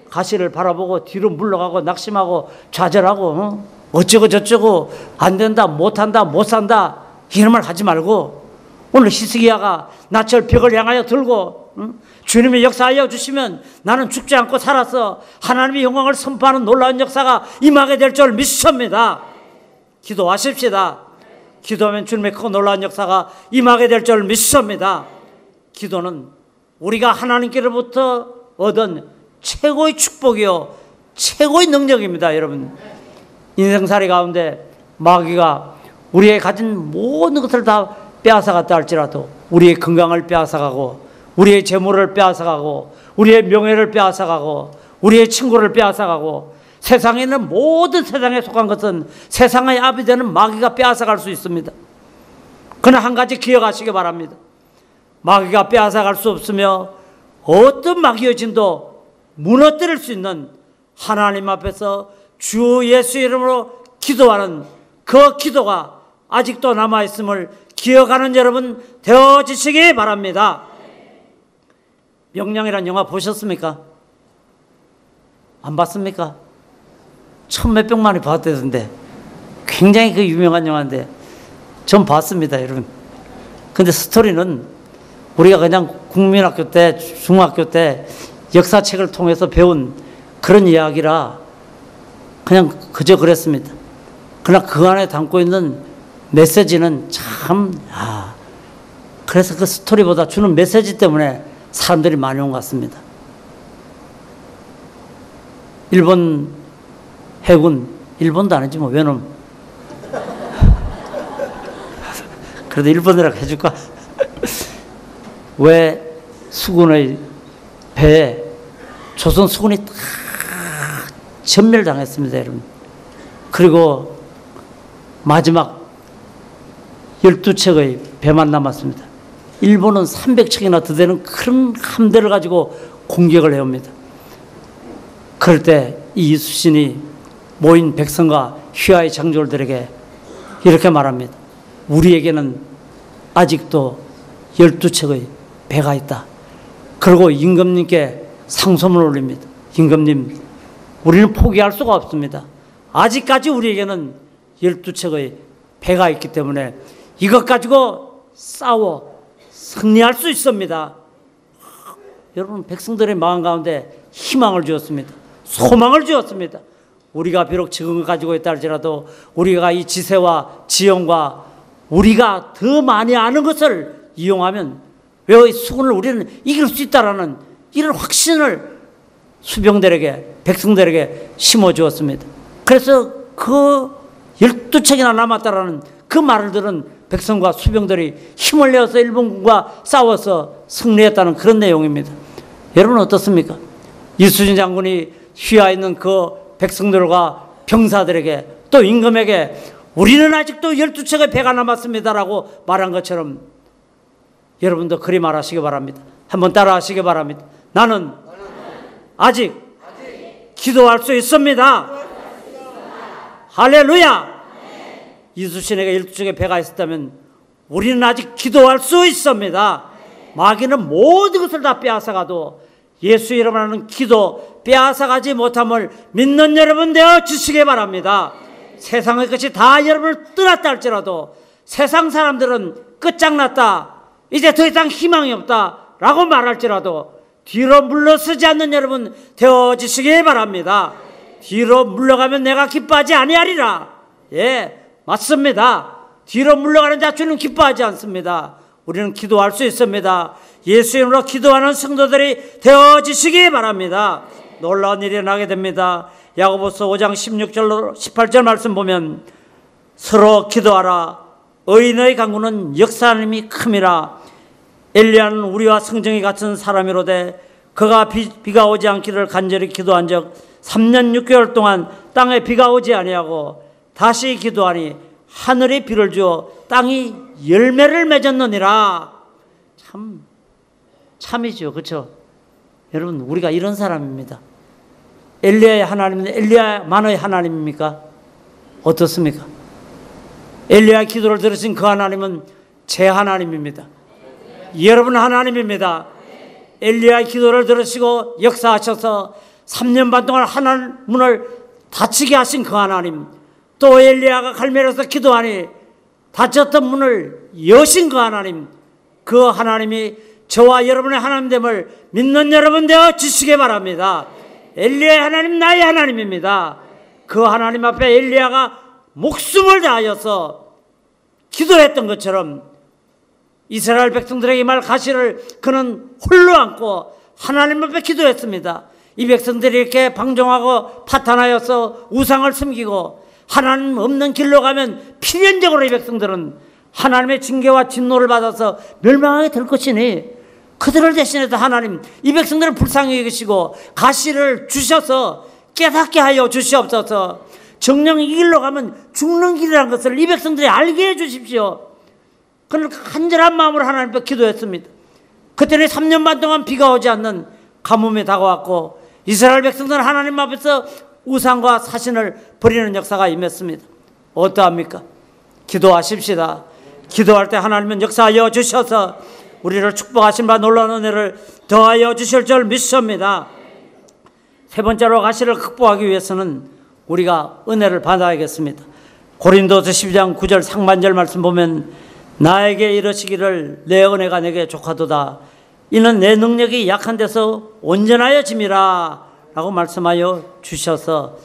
가시를 바라보고 뒤로 물러가고 낙심하고 좌절하고 어쩌고 저쩌고 안 된다, 못한다, 못 산다 이런 말 하지 말고 오늘 히스기야가 낯을 벽을 향하여 들고 주님이 역사하여 주시면 나는 죽지 않고 살아서 하나님의 영광을 선포하는 놀라운 역사가 임하게 될 줄 믿습니다. 기도하십시다. 기도하면 주님의 크고 놀라운 역사가 임하게 될 줄 믿습니다. 기도는 우리가 하나님께로부터 얻은 최고의 축복이요 최고의 능력입니다. 여러분, 인생살이 가운데 마귀가 우리의 가진 모든 것을 다 빼앗아갔다 할지라도 우리의 건강을 빼앗아가고 우리의 재물을 빼앗아가고 우리의 명예를 빼앗아가고 우리의 친구를 빼앗아가고 세상에 있는 모든 세상에 속한 것은 세상의 압이 되는 마귀가 빼앗아갈 수 있습니다. 그러나 한 가지 기억하시기 바랍니다. 마귀가 빼앗아갈 수 없으며 어떤 마귀의 진도 무너뜨릴 수 있는 하나님 앞에서 주 예수 이름으로 기도하는 그 기도가 아직도 남아있음을 기억하는 여러분 되어지시기 바랍니다. 명량이라는 영화 보셨습니까? 안 봤습니까? 천몇백만이 봤대던데 굉장히 그 유명한 영화인데 전 봤습니다. 여러분, 근데 스토리는 우리가 그냥 국민학교 때 중학교 때 역사책을 통해서 배운 그런 이야기라 그냥 그저 그랬습니다. 그러나 그 안에 담고 있는 메시지는 참 그래서 그 스토리보다 주는 메시지 때문에 사람들이 많이 온 것 같습니다. 일본 해군, 일본도 아니지 뭐 왜놈 그래도 일본이라고 해줄까? 왜 수군의 배에 조선 수군이 다 전멸당했습니다. 여러분. 그리고 마지막 12척의 배만 남았습니다. 일본은 300척이나 더 되는 큰 함대를 가지고 공격을 해옵니다. 그럴 때 이 이수신이 모인 백성과 휘하의 장졸들에게 이렇게 말합니다. 우리에게는 아직도 12척의 배가 있다. 그리고 임금님께 상소문을 올립니다. 임금님, 우리는 포기할 수가 없습니다. 아직까지 우리에게는 12척의 배가 있기 때문에 이것 가지고 싸워 승리할 수 있습니다. 여러분, 백성들의 마음 가운데 희망을 주었습니다. 소망을 주었습니다. 우리가 비록 지금을 가지고 있다 할지라도 우리가 이 지세와 지형과 우리가 더 많이 아는 것을 이용하면 왜 수군을 우리는 이길 수 있다라는 이런 확신을 수병들에게, 백성들에게 심어주었습니다. 그래서 그 12척이나 남았다라는 그 말을 들은 백성과 수병들이 힘을 내어서 일본군과 싸워서 승리했다는 그런 내용입니다. 여러분 어떻습니까? 이수진 장군이 휘하 있는 그 백성들과 병사들에게 또 임금에게 우리는 아직도 12척의 배가 남았습니다라고 말한 것처럼 여러분도 그리 말하시기 바랍니다. 한번 따라 하시기 바랍니다. 나는 아직 기도할 수 있습니다. 할렐루야. 이수신에게 12척의 배가 있었다면 우리는 아직 기도할 수 있습니다. 마귀는 모든 것을 다 빼앗아가도 예수 이름으로 하는 기도 빼앗아가지 못함을 믿는 여러분 되어 주시기 바랍니다. 세상의 것이 다 여러분을 떠났다 할지라도 세상 사람들은 끝장났다, 이제 더 이상 희망이 없다 라고 말할지라도 뒤로 물러서지 않는 여러분 되어지시기 바랍니다. 뒤로 물러가면 내가 기뻐하지 아니하리라. 예, 맞습니다. 뒤로 물러가는 자 주는 기뻐하지 않습니다. 우리는 기도할 수 있습니다. 예수 이름으로 기도하는 성도들이 되어지시기 바랍니다. 놀라운 일이 나게 됩니다. 야고보서 5장 16절로 18절 말씀 보면 서로 기도하라. 의인의 강구는 역사함이 큼이라. 엘리야는 우리와 성정이 같은 사람이로되 그가 비가 오지 않기를 간절히 기도한 적 3년 6개월 동안 땅에 비가 오지 아니하고 다시 기도하니 하늘이 비를 주어 땅이 열매를 맺었느니라. 참이죠. 그렇죠? 여러분, 우리가 이런 사람입니다. 엘리야의 하나님은 엘리야만의 하나님입니까? 어떻습니까? 엘리야의 기도를 들으신 그 하나님은 제 하나님입니다. 여러분 하나님입니다. 엘리야의 기도를 들으시고 역사하셔서 3년 반 동안 하나님 문을 닫히게 하신 그 하나님, 또 엘리야가 갈멜에서 기도하니 닫혔던 문을 여신 그 하나님, 그 하나님이 저와 여러분의 하나님됨을 믿는 여러분 되어 주시기 바랍니다. 엘리야의 하나님 나의 하나님입니다. 그 하나님 앞에 엘리야가 목숨을 다하여서 기도했던 것처럼 이스라엘 백성들에게 말 가시를 그는 홀로 안고 하나님 앞에 기도했습니다. 이 백성들이 이렇게 방종하고 파탄하여서 우상을 숨기고 하나님 없는 길로 가면 필연적으로 이 백성들은 하나님의 징계와 진노를 받아서 멸망하게 될 것이니 그들을 대신해서 하나님 이 백성들을 불쌍히 여기시고 가시를 주셔서 깨닫게 하여 주시옵소서. 정령 이 길로 가면 죽는 길이라는 것을 이 백성들이 알게 해 주십시오. 그는 간절한 마음으로 하나님 앞에 기도했습니다. 그때는 3년 반 동안 비가 오지 않는 가뭄이 다가왔고 이스라엘 백성들은 하나님 앞에서 우상과 사신을 버리는 역사가 임했습니다. 어떠합니까? 기도하십시다. 기도할 때 하나님은 역사하여 주셔서 우리를 축복하신 바 놀라운 은혜를 더하여 주실 줄 믿습니다. 세 번째로 가시를 극복하기 위해서는 우리가 은혜를 받아야겠습니다. 고린도서 12장 9절 상반절 말씀 보면 나에게 이르시기를 내 은혜가 내게 족하도다. 이는 내 능력이 약한 데서 온전하여 짐이라 라고 말씀하여 주셔서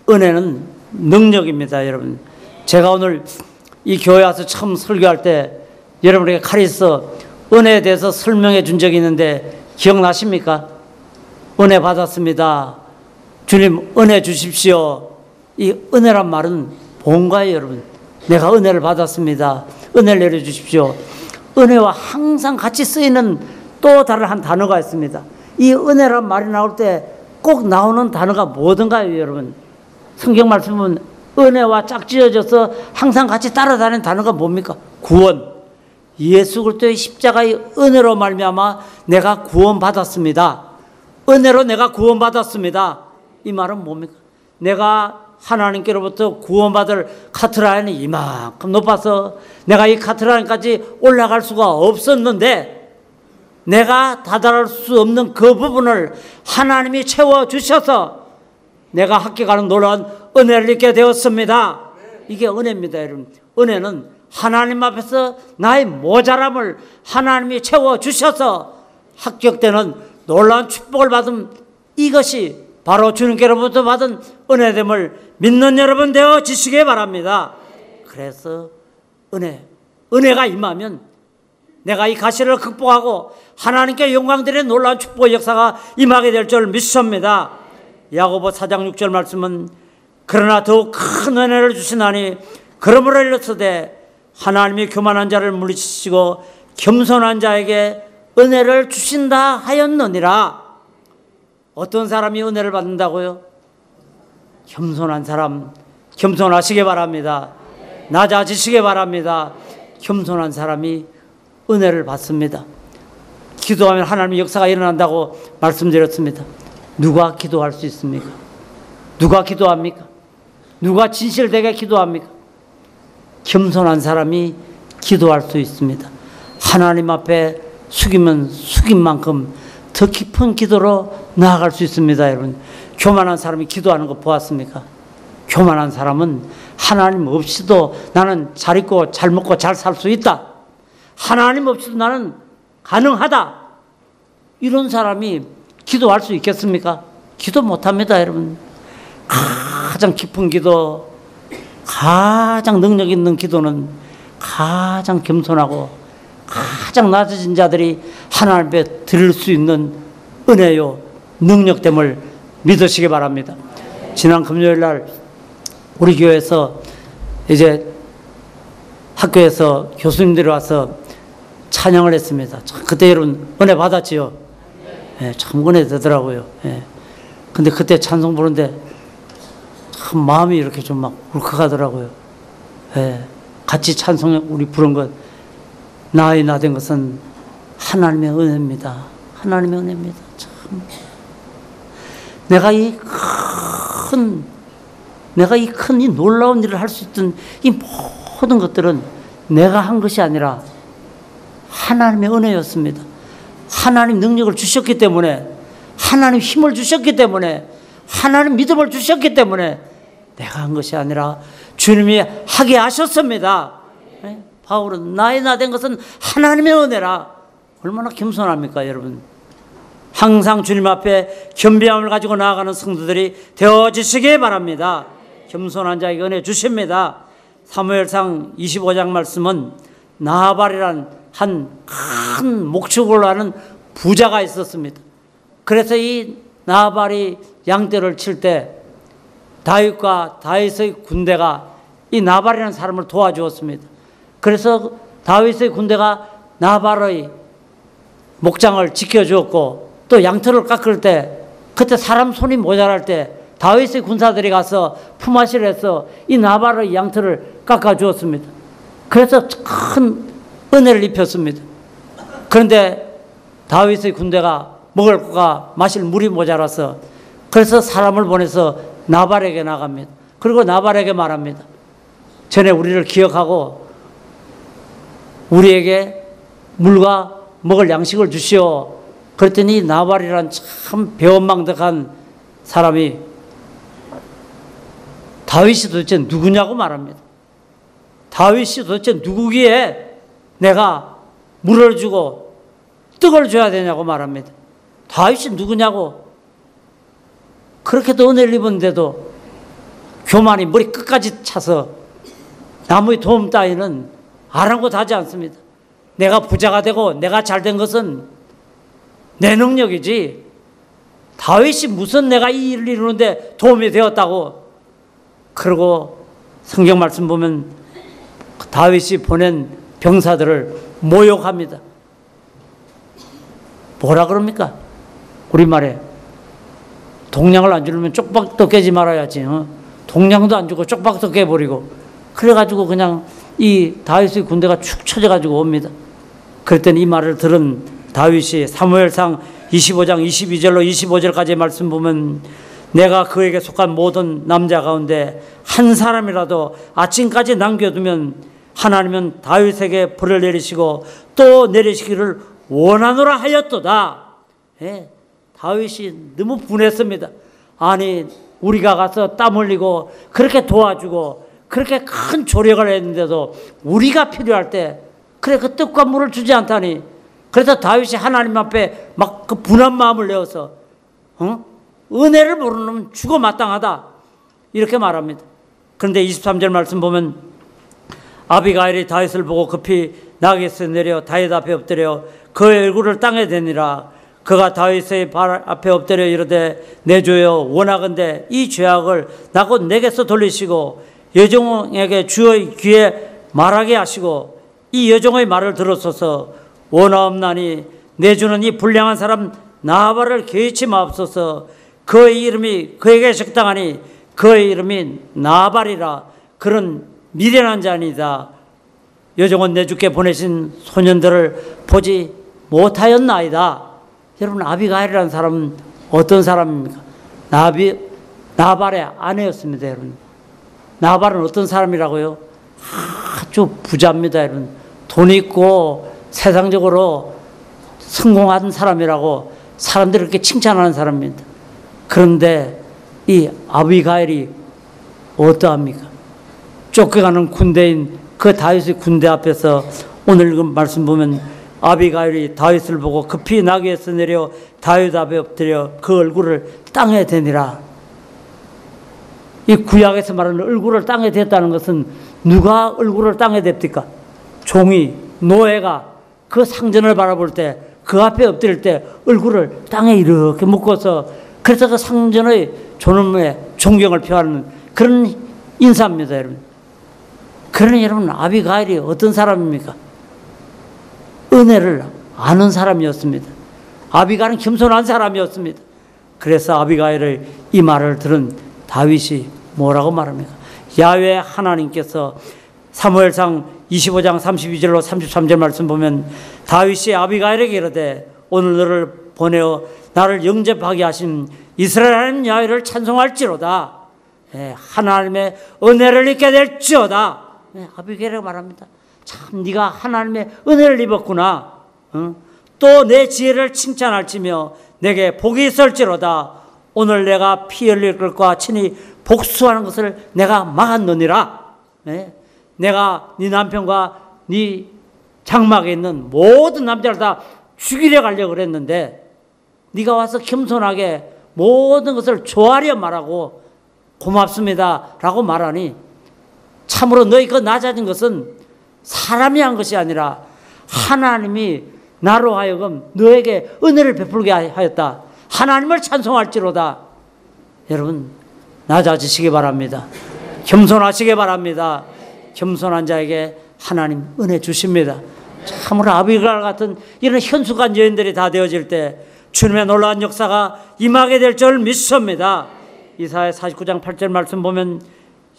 은혜는 능력입니다. 여러분, 제가 오늘 이 교회 와서 처음 설교할 때 여러분에게 카리스 은혜에 대해서 설명해 준 적이 있는데 기억나십니까? 은혜 받았습니다. 주님 은혜 주십시오. 이 은혜란 말은 뭔가요, 여러분? 내가 은혜를 받았습니다. 은혜를 내려주십시오. 은혜와 항상 같이 쓰이는 또 다른 한 단어가 있습니다. 이 은혜란 말이 나올 때 꼭 나오는 단어가 뭐든가요, 여러분? 성경 말씀 보면 은혜와 짝지어져서 항상 같이 따라다니는 단어가 뭡니까? 구원. 예수 그리스도의 십자가의 은혜로 말미암아 내가 구원받았습니다. 은혜로 내가 구원받았습니다. 이 말은 뭡니까? 내가 하나님께로부터 구원받을 카트라인이 이만큼 높아서 내가 이 카트라인까지 올라갈 수가 없었는데 내가 다다를 수 없는 그 부분을 하나님이 채워주셔서 내가 합격하는 놀라운 은혜를 입게 되었습니다. 이게 은혜입니다, 여러분. 은혜는 하나님 앞에서 나의 모자람을 하나님이 채워주셔서 합격되는 놀라운 축복을 받은 이것이 바로 주님께로부터 받은 은혜됨을 믿는 여러분 되어 지시기 바랍니다. 그래서 은혜가 임하면 내가 이 가시를 극복하고 하나님께 영광 드리는 놀라운 축복의 역사가 임하게 될 줄 믿습니다. 야고보 4장 6절 말씀은 그러나 더욱 큰 은혜를 주시나니 그러므로 일렀으되 하나님이 교만한 자를 물리치시고 겸손한 자에게 은혜를 주신다 하였느니라. 어떤 사람이 은혜를 받는다고요? 겸손한 사람, 겸손하시기 바랍니다. 낮아지시기 바랍니다. 겸손한 사람이 은혜를 받습니다. 기도하면 하나님의 역사가 일어난다고 말씀드렸습니다. 누가 기도할 수 있습니까? 누가 기도합니까? 누가 진실되게 기도합니까? 겸손한 사람이 기도할 수 있습니다. 하나님 앞에 숙이면 숙인 만큼 더 깊은 기도로 나아갈 수 있습니다. 여러분, 교만한 사람이 기도하는 거 보았습니까? 교만한 사람은 하나님 없이도 나는 잘 있고 잘 먹고 잘 살 수 있다. 하나님 없이도 나는 가능하다. 이런 사람이 기도할 수 있겠습니까? 기도 못합니다, 여러분. 가장 깊은 기도, 가장 능력 있는 기도는 가장 겸손하고 가장 낮아진 자들이 하나님 앞에 드릴 수 있는 은혜요, 능력됨을 믿으시기 바랍니다. 지난 금요일 날 우리 교회에서 이제 학교에서 교수님들이 와서 찬양을 했습니다. 그때 여러분 은혜 받았지요? 예, 참 은혜 되더라고요. 예. 근데 그때 찬송 부르는데 참 마음이 이렇게 좀 막 울컥하더라고요. 예, 같이 찬송 우리 부른 것, 나의 나 된 것은 하나님의 은혜입니다. 하나님의 은혜입니다. 참 내가 이 큰 이 놀라운 일을 할 수 있던 이 모든 것들은 내가 한 것이 아니라 하나님의 은혜였습니다. 하나님 능력을 주셨기 때문에, 하나님 힘을 주셨기 때문에, 하나님 믿음을 주셨기 때문에 내가 한 것이 아니라 주님이 하게 하셨습니다. 바울은 나의 나 된 것은 하나님의 은혜라. 얼마나 겸손합니까, 여러분? 항상 주님 앞에 겸비함을 가지고 나아가는 성도들이 되어지시기 바랍니다. 겸손한 자에게 은혜 주십니다. 사무엘상 25장 말씀은 나발이란 한 큰 목축을 하는 부자가 있었습니다. 그래서 이 나발이 양떼를 칠 때 다윗과 다윗의 군대가 이 나발이라는 사람을 도와주었습니다. 그래서 다윗의 군대가 나발의 목장을 지켜주었고, 또 양털을 깎을 때 그때 사람 손이 모자랄 때 다윗의 군사들이 가서 품앗이를 해서 이 나발의 양털을 깎아주었습니다. 그래서 큰 은혜를 입혔습니다. 그런데 다윗의 군대가 먹을 것과 마실 물이 모자라서, 그래서 사람을 보내서 나발에게 나갑니다. 그리고 나발에게 말합니다. 전에 우리를 기억하고 우리에게 물과 먹을 양식을 주시오. 그랬더니 나발이란 참 배은망덕한 사람이 다윗이 도대체 누구냐고 말합니다. 다윗이 도대체 누구기에 내가 물을 주고 떡을 줘야 되냐고 말합니다. 다윗이 누구냐고. 그렇게도 은혜를 입었는데도 교만이 머리 끝까지 차서 남의 도움 따위는 아랑곳하지 않습니다. 내가 부자가 되고 내가 잘된 것은 내 능력이지, 다윗이 무슨 내가 이 일을 이루는데 도움이 되었다고. 그리고 성경 말씀 보면 다윗이 보낸 병사들을 모욕합니다. 뭐라 그럽니까? 우리말에 동량을 안 주려면 쪽박도 깨지 말아야지. 동량도 안 주고 쪽박도 깨버리고, 그래가지고 그냥 이 다윗의 군대가 축 처져가지고 옵니다. 그랬더니 이 말을 들은 다윗이 사무엘상 25장 22절로 25절까지 말씀 보면, 내가 그에게 속한 모든 남자 가운데 한 사람이라도 아침까지 남겨두면 하나님은 다윗에게 벌을 내리시고 또 내리시기를 원하노라 하였도다. 예, 다윗이 너무 분했습니다. 아니, 우리가 가서 땀 흘리고 그렇게 도와주고 그렇게 큰 조력을 했는데도 우리가 필요할 때 그래 그 떡과 물을 주지 않다니. 그래서 다윗이 하나님 앞에 막 그 분한 마음을 내어서 은혜를 모르는 죽어 마땅하다 이렇게 말합니다. 그런데 23절 말씀 보면 아비가일이 다윗을 보고 급히 나귀에서 내려 다윗 앞에 엎드려 그의 얼굴을 땅에 대니라. 그가 다윗의 발 앞에 엎드려 이르되 내 주여 원하건대 이 죄악을 나 곧 내게서 돌리시고 여종에게 주의 귀에 말하게 하시고 이 여종의 말을 들었소서. 원하옵나니 내 주는 이 불량한 사람 나발을 개의치 마옵소서. 그의 이름이 그에게 적당하니 그의 이름이 나발이라. 그런 미련한 자니이다. 여종은 내 주께 보내신 소년들을 보지 못하였나이다. 여러분, 아비가일이라는 사람은 어떤 사람입니까? 나발의 아내였습니다. 여러분, 나발은 어떤 사람이라고요? 아주 부자입니다. 여러분, 돈 있고 세상적으로 성공한 사람이라고 사람들이 그렇게 칭찬하는 사람입니다. 그런데 이 아비가일이 어떠합니까? 쫓겨가는 군대인 그 다윗의 군대 앞에서 오늘 읽은 말씀 보면 아비가일이 다윗을 보고 급히 나귀에서 내려 다윗 앞에 엎드려 그 얼굴을 땅에 대니라. 이 구약에서 말하는 얼굴을 땅에 댔다는 것은 누가 얼굴을 땅에 댑니까? 종이, 노예가 그 상전을 바라볼 때 그 앞에 엎드릴 때 얼굴을 땅에 이렇게 묶어서, 그래서 그 상전의 존엄에 존경을 표하는 그런 인사입니다. 여러분, 그러니 여러분, 아비가일이 어떤 사람입니까? 은혜를 아는 사람이었습니다. 아비가일은 겸손한 사람이었습니다. 그래서 아비가일의 이 말을 들은 다윗이 뭐라고 말합니까? 야훼 하나님께서 사무엘상 25장 32절로 33절 말씀 보면 다윗이 아비가일에게 이르되 오늘 너를 보내어 나를 영접하게 하신 이스라엘 하나님 야훼를 찬송할지로다. 하나님의 은혜를 입게 될지어다. 아비가일에게 말합니다. 참 네가 하나님의 은혜를 입었구나. 또 내 지혜를 칭찬할지며 내게 복이 있을지로다. 오늘 내가 피 흘릴 것과 친히 복수하는 것을 내가 막았느니라. 내가 네 남편과 네 장막에 있는 모든 남자를 다 죽이려 가려고 그랬는데 네가 와서 겸손하게 모든 것을 조아려 말하고 고맙습니다 라고 말하니 참으로 너희 그 낮아진 것은 사람이 한 것이 아니라 하나님이 나로 하여금 너에게 은혜를 베풀게 하였다. 하나님을 찬송할지로다. 여러분 낮아지시기 바랍니다. 겸손하시기 바랍니다. 겸손한 자에게 하나님 은혜 주십니다. 참으로 아비가일 같은 이런 현숙한 여인들이 다 되어질 때 주님의 놀라운 역사가 임하게 될 줄 믿습니다. 이사야 49장 8절 말씀 보면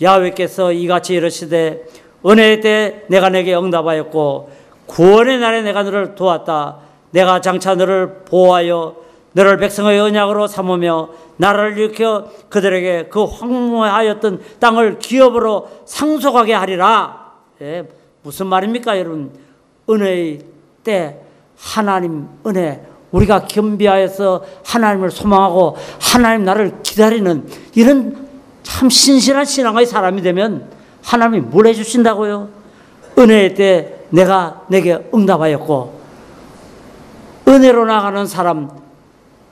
야훼께서 이같이 이르시되 은혜의 때 내가 내게 응답하였고 구원의 날에 내가 너를 도왔다. 내가 장차 너를 보호하여 너를 백성의 언약으로 삼으며 나라를 일으켜 그들에게 그 황무하였던 땅을 기업으로 상속하게 하리라. 무슨 말입니까 여러분? 은혜의 때 하나님 은혜, 우리가 겸비하여서 하나님을 소망하고 하나님 나를 기다리는 이런 참 신실한 신앙의 사람이 되면 하나님이 뭘 해주신다고요? 은혜의 때 내가 내게 응답하였고 은혜로 나가는 사람,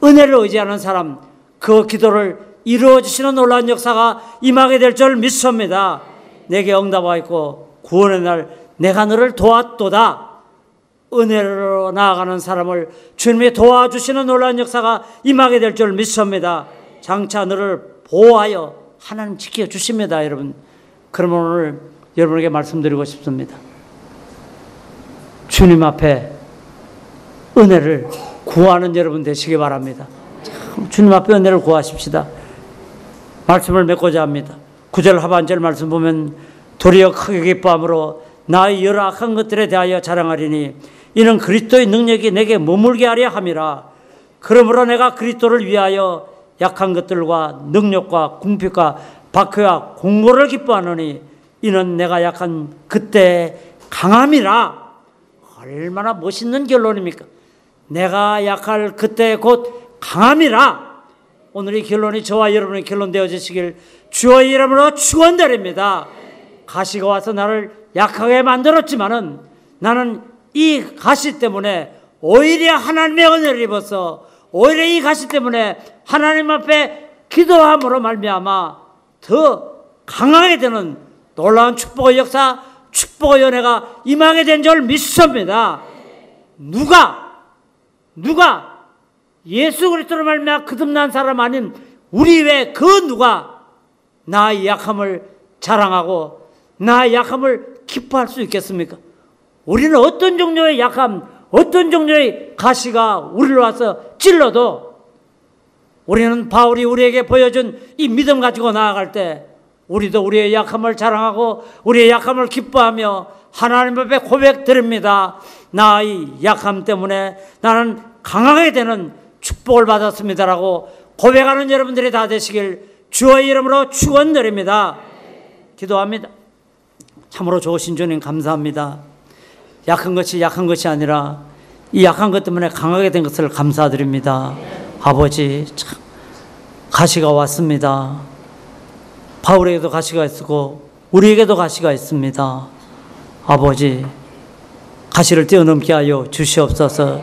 은혜를 의지하는 사람, 그 기도를 이루어주시는 놀라운 역사가 임하게 될 줄 믿습니다. 내게 응답하였고 구원의 날 내가 너를 도왔도다. 은혜로 나아가는 사람을 주님이 도와주시는 놀라운 역사가 임하게 될 줄 믿습니다. 장차 너를 보호하여 하나님 지켜주십니다. 여러분, 그러면 오늘 여러분에게 말씀드리고 싶습니다. 주님 앞에 은혜를 구하는 여러분 되시기 바랍니다. 참 주님 앞에 은혜를 구하십시다. 말씀을 맺고자 합니다. 9절 하반절 말씀 보면 도리어 크게 기뻐함으로 나의 여러 악한 것들에 대하여 자랑하리니 이는 그리스도의 능력이 내게 머물게 하려 함이라. 그러므로 내가 그리스도를 위하여 약한 것들과 능력과 궁핍과 박해와 공고를 기뻐하노니 이는 내가 약한 그때의 강함이라. 얼마나 멋있는 결론입니까? 내가 약할 그때 곧 강함이라. 오늘 이 결론이 저와 여러분의 결론 되어지시길 주의 이름으로 축원드립니다. 가시가 와서 나를 약하게 만들었지만은 나는 이 가시 때문에 오히려 하나님의 은혜를 입어서 오히려 이 가시 때문에 하나님 앞에 기도함으로 말미암아 더 강하게 되는 놀라운 축복의 역사, 축복의 은혜가 임하게 된 줄 믿습니다. 누가 예수 그리스도로 말미암아 거듭난 사람 아닌 우리 외 그 누가 나의 약함을 자랑하고 나의 약함을 기뻐할 수 있겠습니까? 우리는 어떤 종류의 약함, 어떤 종류의 가시가 우리를 와서 찔러도 우리는 바울이 우리에게 보여준 이 믿음 가지고 나아갈 때 우리도 우리의 약함을 자랑하고 우리의 약함을 기뻐하며 하나님 앞에 고백드립니다. 나의 약함 때문에 나는 강하게 되는 축복을 받았습니다라고 고백하는 여러분들이 다 되시길 주의 이름으로 축원드립니다. 기도합니다. 참으로 좋으신 주님 감사합니다. 약한 것이 아니라 이 약한 것 때문에 강하게 된 것을 감사드립니다. 아버지, 참 가시가 왔습니다. 바울에게도 가시가 있고 우리에게도 가시가 있습니다. 아버지, 가시를 뛰어넘게 하여 주시옵소서.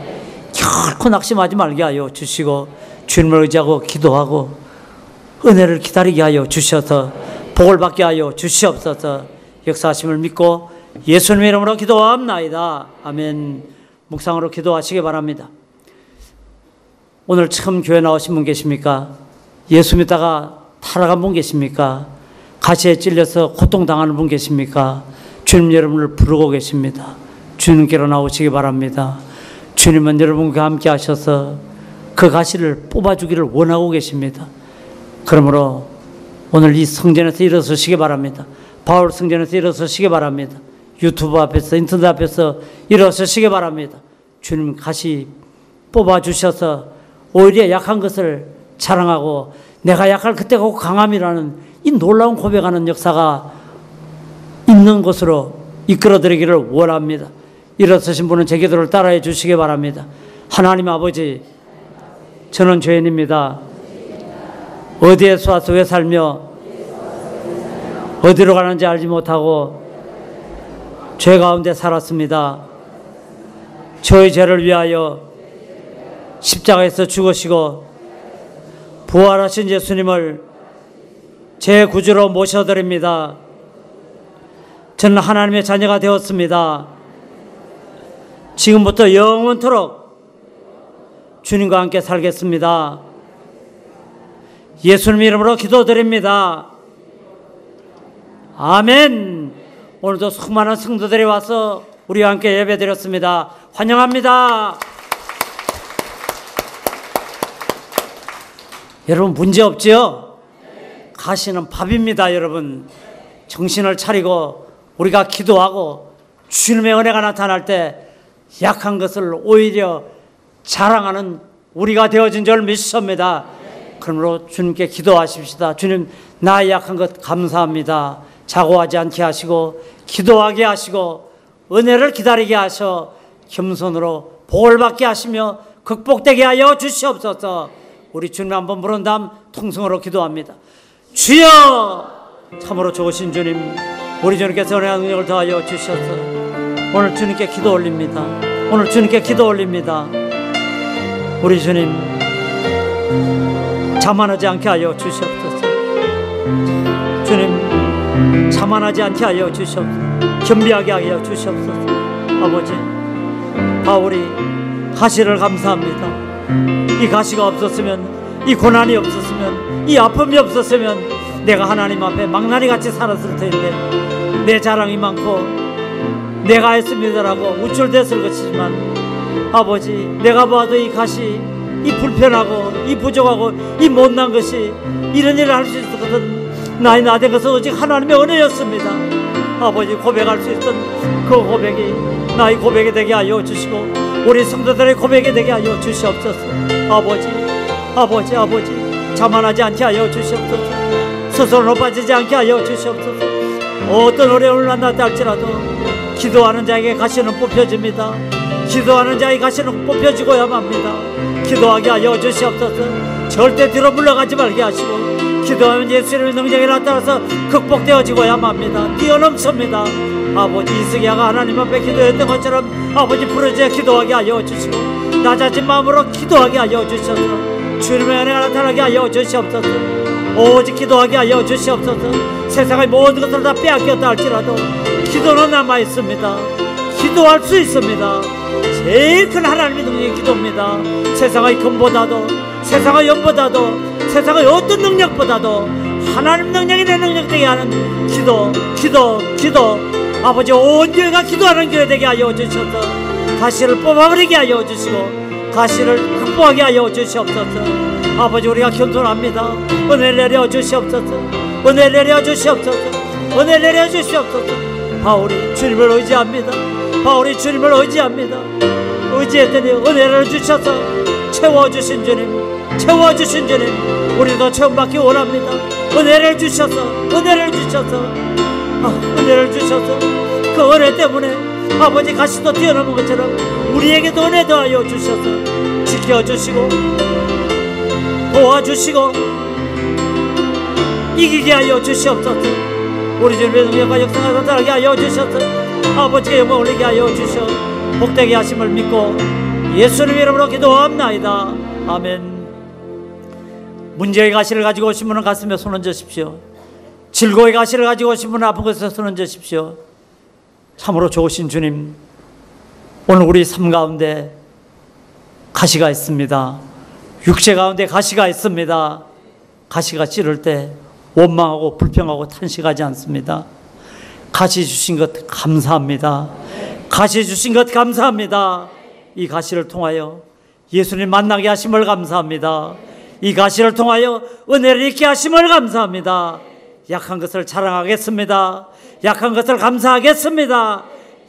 결코 낙심하지 말게 하여 주시고 주님을 의지하고 기도하고 은혜를 기다리게 하여 주셔서 복을 받게 하여 주시옵소서. 역사하심을 믿고 예수님의 이름으로 기도합나이다. 아멘. 묵상으로 기도하시기 바랍니다. 오늘 처음 교회 나오신 분 계십니까? 예수 믿다가 타락한 분 계십니까? 가시에 찔려서 고통당하는 분 계십니까? 주님 여러분을 부르고 계십니다. 주님께로 나오시기 바랍니다. 주님은 여러분과 함께 하셔서 그 가시를 뽑아주기를 원하고 계십니다. 그러므로 오늘 이 성전에서 일어서시기 바랍니다. 바울 성전에서 일어서시기 바랍니다. 유튜브 앞에서 인터넷 앞에서 일어서시기 바랍니다. 주님 가시 뽑아주셔서 오히려 약한 것을 자랑하고 내가 약할 그때가 곧 강함이라는 이 놀라운 고백하는 역사가 있는 곳으로 이끌어드리기를 원합니다. 일어서신 분은 제 기도를 따라해 주시기 바랍니다. 하나님 아버지, 저는 죄인입니다. 어디에서 와서 왜 살며 어디로 가는지 알지 못하고 죄 가운데 살았습니다. 저의 죄를 위하여 십자가에서 죽으시고 부활하신 예수님을 제 구주로 모셔드립니다. 저는 하나님의 자녀가 되었습니다. 지금부터 영원토록 주님과 함께 살겠습니다. 예수님 이름으로 기도드립니다. 아멘. 오늘도 수많은 성도들이 와서 우리와 함께 예배드렸습니다. 환영합니다. 여러분 문제 없지요? 가시는 밥입니다. 여러분 정신을 차리고 우리가 기도하고 주님의 은혜가 나타날 때 약한 것을 오히려 자랑하는 우리가 되어진 줄 믿습니다. 그러므로 주님께 기도하십시다. 주님, 나의 약한 것 감사합니다. 자고하지 않게 하시고 기도하게 하시고 은혜를 기다리게 하셔 겸손으로 복을 받게 하시며 극복되게 하여 주시옵소서. 우리 주님 한번 부른 다음 통성으로 기도합니다. 주여! 참으로 좋으신 주님, 우리 주님께서 은혜와 능력을 더하여 주셔서 오늘 주님께 기도 올립니다. 오늘 주님께 기도 올립니다. 우리 주님 자만하지 않게 하여 주시옵소서. 주님 자만하지 않게 하여 주시옵소서. 겸비하게 하여 주시옵소서. 아버지, 바울이 가시를 감사합니다. 이 가시가 없었으면, 이 고난이 없었으면, 이 아픔이 없었으면 내가 하나님 앞에 망나니같이 살았을 텐데 내 자랑이 많고 내가 했습니다라고 우쭐댔을 것이지만 아버지, 내가 봐도 이 가시, 이 불편하고 이 부족하고 이 못난 것이 이런 일을 할 수 있었거든 나의 나된 것은 오직 하나님의 은혜였습니다. 아버지, 고백할 수 있던 그 고백이 나의 고백이 되게 하여 주시고 우리 성도들의 고백이 되게 하여 주시옵소서. 아버지, 자만하지 않게 하여 주시옵소서. 스스로 높아지지 않게 하여 주시옵소서. 어떤 어려움을 만났다 할지라도 기도하는 자에게 가시는 뽑혀집니다. 기도하는 자의 가시는 뽑혀지고야 합니다. 기도하게 하여 주시옵소서. 절대 뒤로 물러가지 말게 하시고 기도하면 예수님의 능력이 나타나서 극복되어지고야 합니다. 뛰어넘습니다. 아버지, 이스기야가 하나님 앞에 기도했던 것처럼 아버지 부르짖어 기도하게 하여 주시고 낮아진 마음으로 기도하게 하여 주셔서 주님의 은혜가 나타나게 하여 주시옵소서. 오직 기도하게 하여 주시옵소서. 세상의 모든 것을 다 빼앗겼다 할지라도 기도는 남아있습니다. 기도할 수 있습니다. 제일 큰 하나님의 능력이 기도입니다. 세상의 금보다도 세상의 연보다도 세상의 어떤 능력보다도 하나님 능력이 내 능력 되게 하는 기도. 아버지, 온 교회가 기도하는 교회 되게 하여 주셔서 가시를 뽑아버리게 하여 주시고 가시를 극복하게 하여 주시옵소서. 아버지, 우리가 겸손합니다. 은혜 내려 주시옵소서. 은혜 내려 주시옵소서. 은혜 내려 주시옵소서. 바울이 주님을 의지합니다. 바울이 주님을 의지합니다. 의지했더니 은혜를 주셔서 채워주신 주님, 우리도 체험받기 원합니다. 은혜를 주셔서 그 은혜 때문에 아버지, 가시도 뛰어넘은 것처럼 우리에게도 은혜 더하여 주셔서 지켜주시고 도와주시고 이기게 하여 주시옵소서. 우리 주님의 능력과 역사가 나타나게 하여 주셔서 아버지께 영광 올리게 하여 주셔 복되게 하심을 믿고 예수님 이름으로 기도합나이다. 아멘. 문제의 가시를 가지고 오신 분은 가슴에 손 얹으십시오. 즐거움의 가시를 가지고 오신 분은 아픈 곳에 손 얹으십시오. 참으로 좋으신 주님, 오늘 우리 삶 가운데 가시가 있습니다. 육체 가운데 가시가 있습니다. 가시가 찌를 때 원망하고 불평하고 탄식하지 않습니다. 가시 주신 것 감사합니다. 가시 주신 것 감사합니다. 이 가시를 통하여 예수님 만나게 하심을 감사합니다. 이 가시를 통하여 은혜를 잊게 하심을 감사합니다. 약한 것을 자랑하겠습니다. 약한 것을 감사하겠습니다.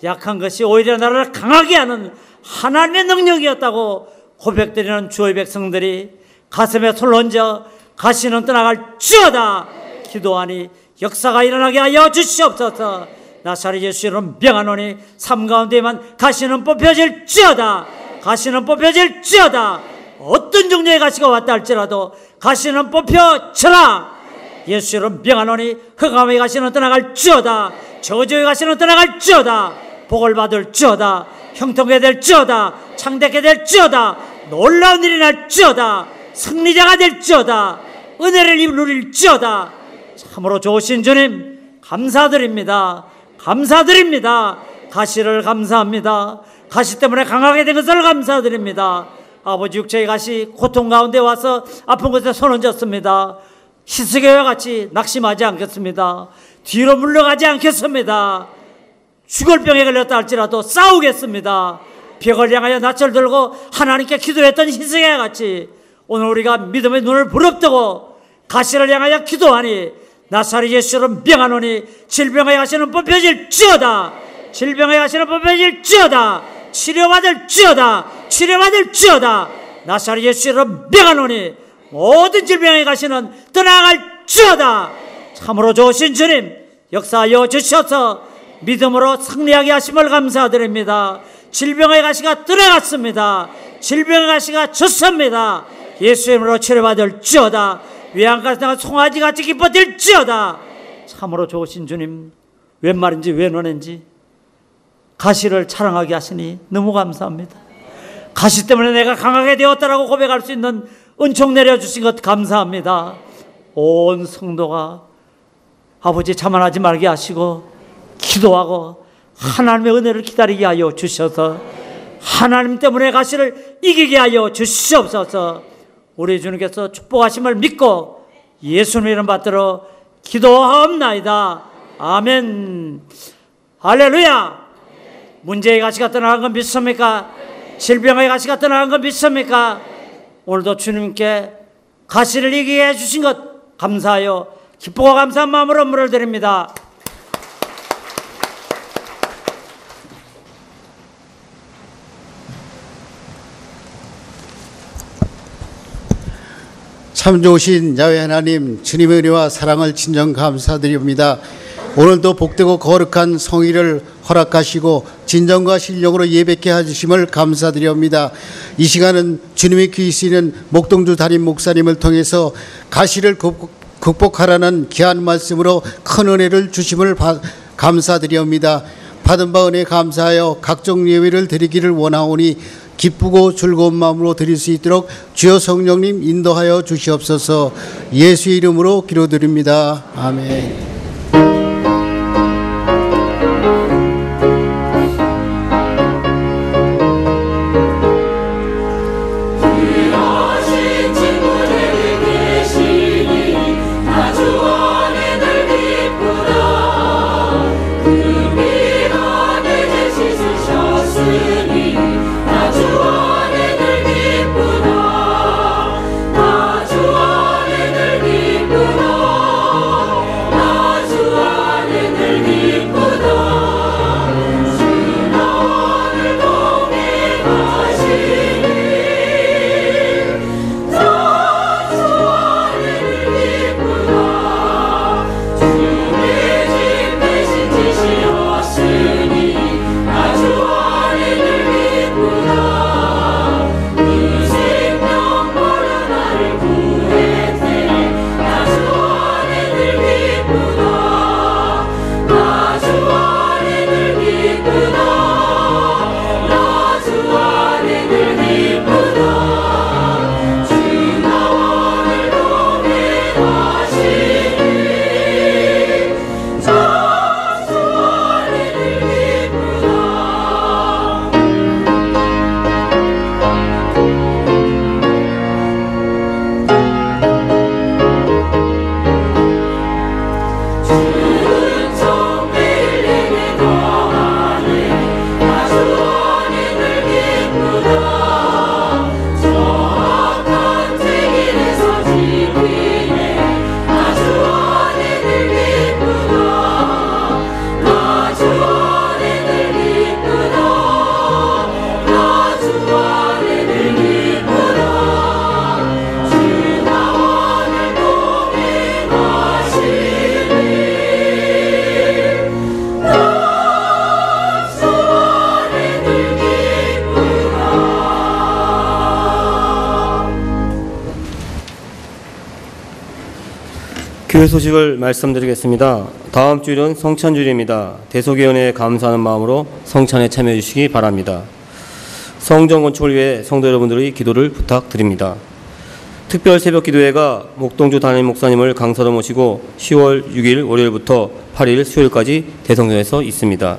약한 것이 오히려 나를 강하게 하는 하나님의 능력이었다고 고백드리는 주의 백성들이 가슴에 손을 얹어 가시는 떠나갈지어다 기도하니 역사가 일어나게 하여 주시옵소서. 나사렛 예수 이름 명하노니 삶 가운데만 가시는 뽑혀질지어다. 가시는 뽑혀질지어다. 어떤 종류의 가시가 왔다 할지라도 가시는 뽑혀져라. 예수 이름 명하노니 흑암의 가시는 떠나갈지어다. 저주의 가시는 떠나갈지어다. 복을 받을지어다. 형통하게 될지어다. 창대하게 될지어다. 놀라운 일이 날지어다. 승리자가 될지어다. 은혜를 누릴지어다. 참으로 좋으신 주님 감사드립니다. 감사드립니다. 가시를 감사합니다. 가시 때문에 강하게 된 것을 감사드립니다. 아버지 육체의 가시 고통 가운데 와서 아픈 곳에 손 얹었습니다. 히스기야와 같이 낙심하지 않겠습니다. 뒤로 물러가지 않겠습니다. 죽을 병에 걸렸다 할지라도 싸우겠습니다. 벽을 향하여 낯을 들고 하나님께 기도했던 히스기야와 같이 오늘 우리가 믿음의 눈을 부릅뜨고 가시를 향하여 기도하니 나사렛 예수를 명하노니 질병의 가시는 뽑혀질지어다. 질병의 가시는 뽑혀질지어다. 치료받을지어다. 치료받을지어다. 나사렛 예수를 명하노니 모든 질병의 가시는 떠나갈지어다. 참으로 좋으신 주님 역사하여 주셔서 믿음으로 승리하게 하심을 감사드립니다. 질병의 가시가 떠나갔습니다. 질병의 가시가 졌습니다. 예수의 이름으로 치료받을지어다. 외양가시가 송아지같이 기뻐질지어다. 참으로 좋으신 주님 웬 말인지 웬 은혜인지 가시를 자랑하게 하시니 너무 감사합니다. 가시 때문에 내가 강하게 되었다라고 고백할 수 있는 은총 내려주신 것 감사합니다. 온 성도가 아버지 자만하지 말게 하시고 기도하고 하나님의 은혜를 기다리게 하여 주셔서 하나님 때문에 가시를 이기게 하여 주시옵소서. 우리 주님께서 축복하심을 믿고 예수님 이름 받들어 기도하옵나이다. 아멘. 할렐루야. 문제의 가시가 떠나간 건 믿습니까? 질병의 가시가 떠나간 건 믿습니까? 오늘도 주님께 가시를 이기게 해주신 것 감사하여 기쁘고 감사한 마음으로 물을 드립니다. 참 좋으신 야훼 하나님, 주님의 은혜와 사랑을 진정 감사드립니다. 오늘도 복되고 거룩한 성의를 허락하시고 진정과 신령으로 예배케 해주심을 감사드립니다. 이 시간은 주님의 귀히 쓰이는 목동주 담임 목사님을 통해서 가시를 극복하라는 귀한 말씀으로 큰 은혜를 주심을 감사드립니다. 받은 바 은혜 감사하여 각종 예배를 드리기를 원하오니 기쁘고 즐거운 마음으로 드릴 수 있도록 주여 성령님 인도하여 주시옵소서. 예수 이름으로 기도드립니다. 아멘. 나 교회 소식을 말씀드리겠습니다. 다음 주일은 성찬주일입니다. 대속위원회에 감사하는 마음으로 성찬에 참여해 주시기 바랍니다. 성전 건축을 위해 성도 여러분들의 기도를 부탁드립니다. 특별 새벽 기도회가 목동주 담임 목사님을 강사로 모시고 10월 6일 월요일부터 8일 수요일까지 대성전에서 있습니다.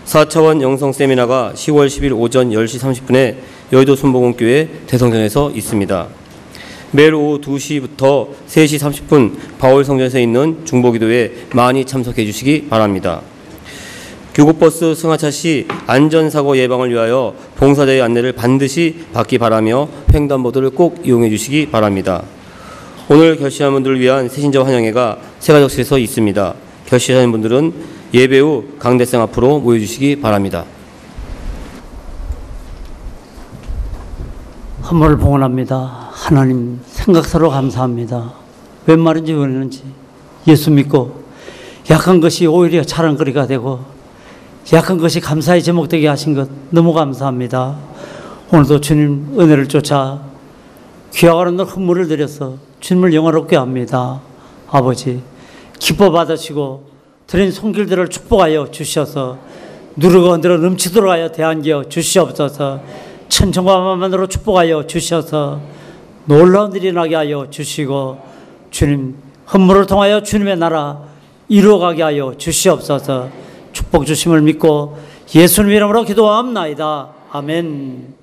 4차원 영성 세미나가 10월 10일 오전 10시 30분에 여의도 순복음교회 대성전에서 있습니다. 매일 오후 2시부터 3시 30분 바울성전에서 있는 중보기도에 많이 참석해 주시기 바랍니다. 교구버스 승하차 시 안전사고 예방을 위하여 봉사자의 안내를 반드시 받기 바라며 횡단보도를 꼭 이용해 주시기 바랍니다. 오늘 결시한 분들을 위한 새신자 환영회가 세가족실에서 있습니다. 결시하신 분들은 예배 후 강대상 앞으로 모여주시기 바랍니다. 헌물을 봉헌합니다. 하나님 생각사로 감사합니다. 웬 말인지 왜는지 예수 믿고 약한 것이 오히려 자랑거리가 되고 약한 것이 감사의 제목되게 하신 것 너무 감사합니다. 오늘도 주님 은혜를 쫓아 귀하가는 날 헌물을 드려서 주님을 영화롭게 합니다. 아버지 기뻐 받으시고 드린 손길들을 축복하여 주셔서 누르고 흔들어 넘치도록 하여 대안기여 주시옵소서. 천천과 만만으로 축복하여 주셔서 놀라운 일이 나게 하여 주시고 주님 헌물을 통하여 주님의 나라 이루어가게 하여 주시옵소서. 축복 주심을 믿고 예수님 이름으로 기도합나이다. 아멘.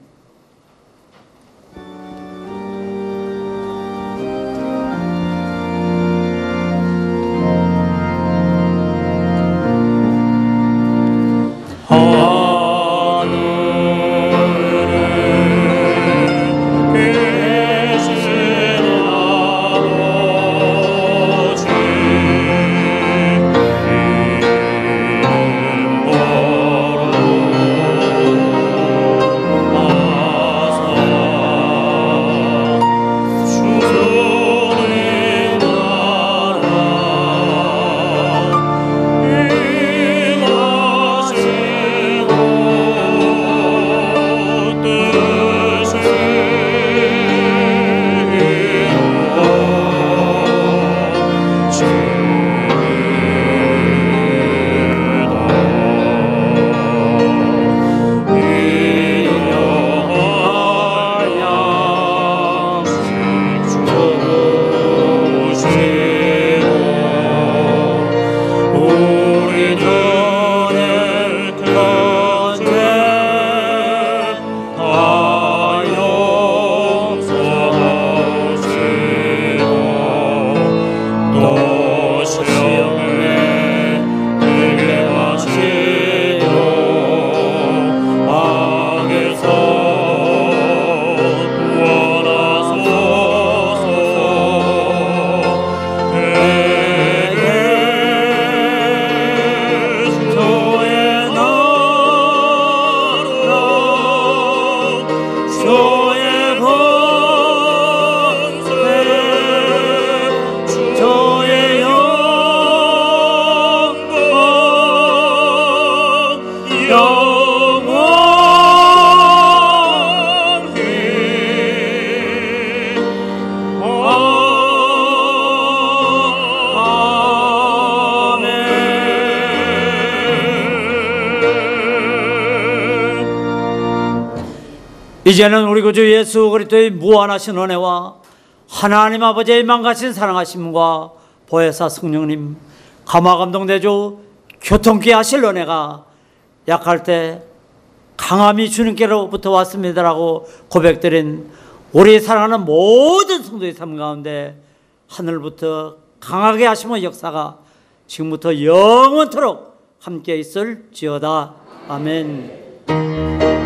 이제는 우리 구주 예수 그리스도의 무한하신 은혜와 하나님 아버지의 만가신 사랑하심과 보혜사 성령님 감화감동대주 교통케 하실 은혜가 약할 때 강함이 주님께로부터 왔습니다라고 고백드린 우리 사랑하는 모든 성도의 삶 가운데 하늘부터 강하게 하심의 역사가 지금부터 영원토록 함께 있을지어다. 아멘.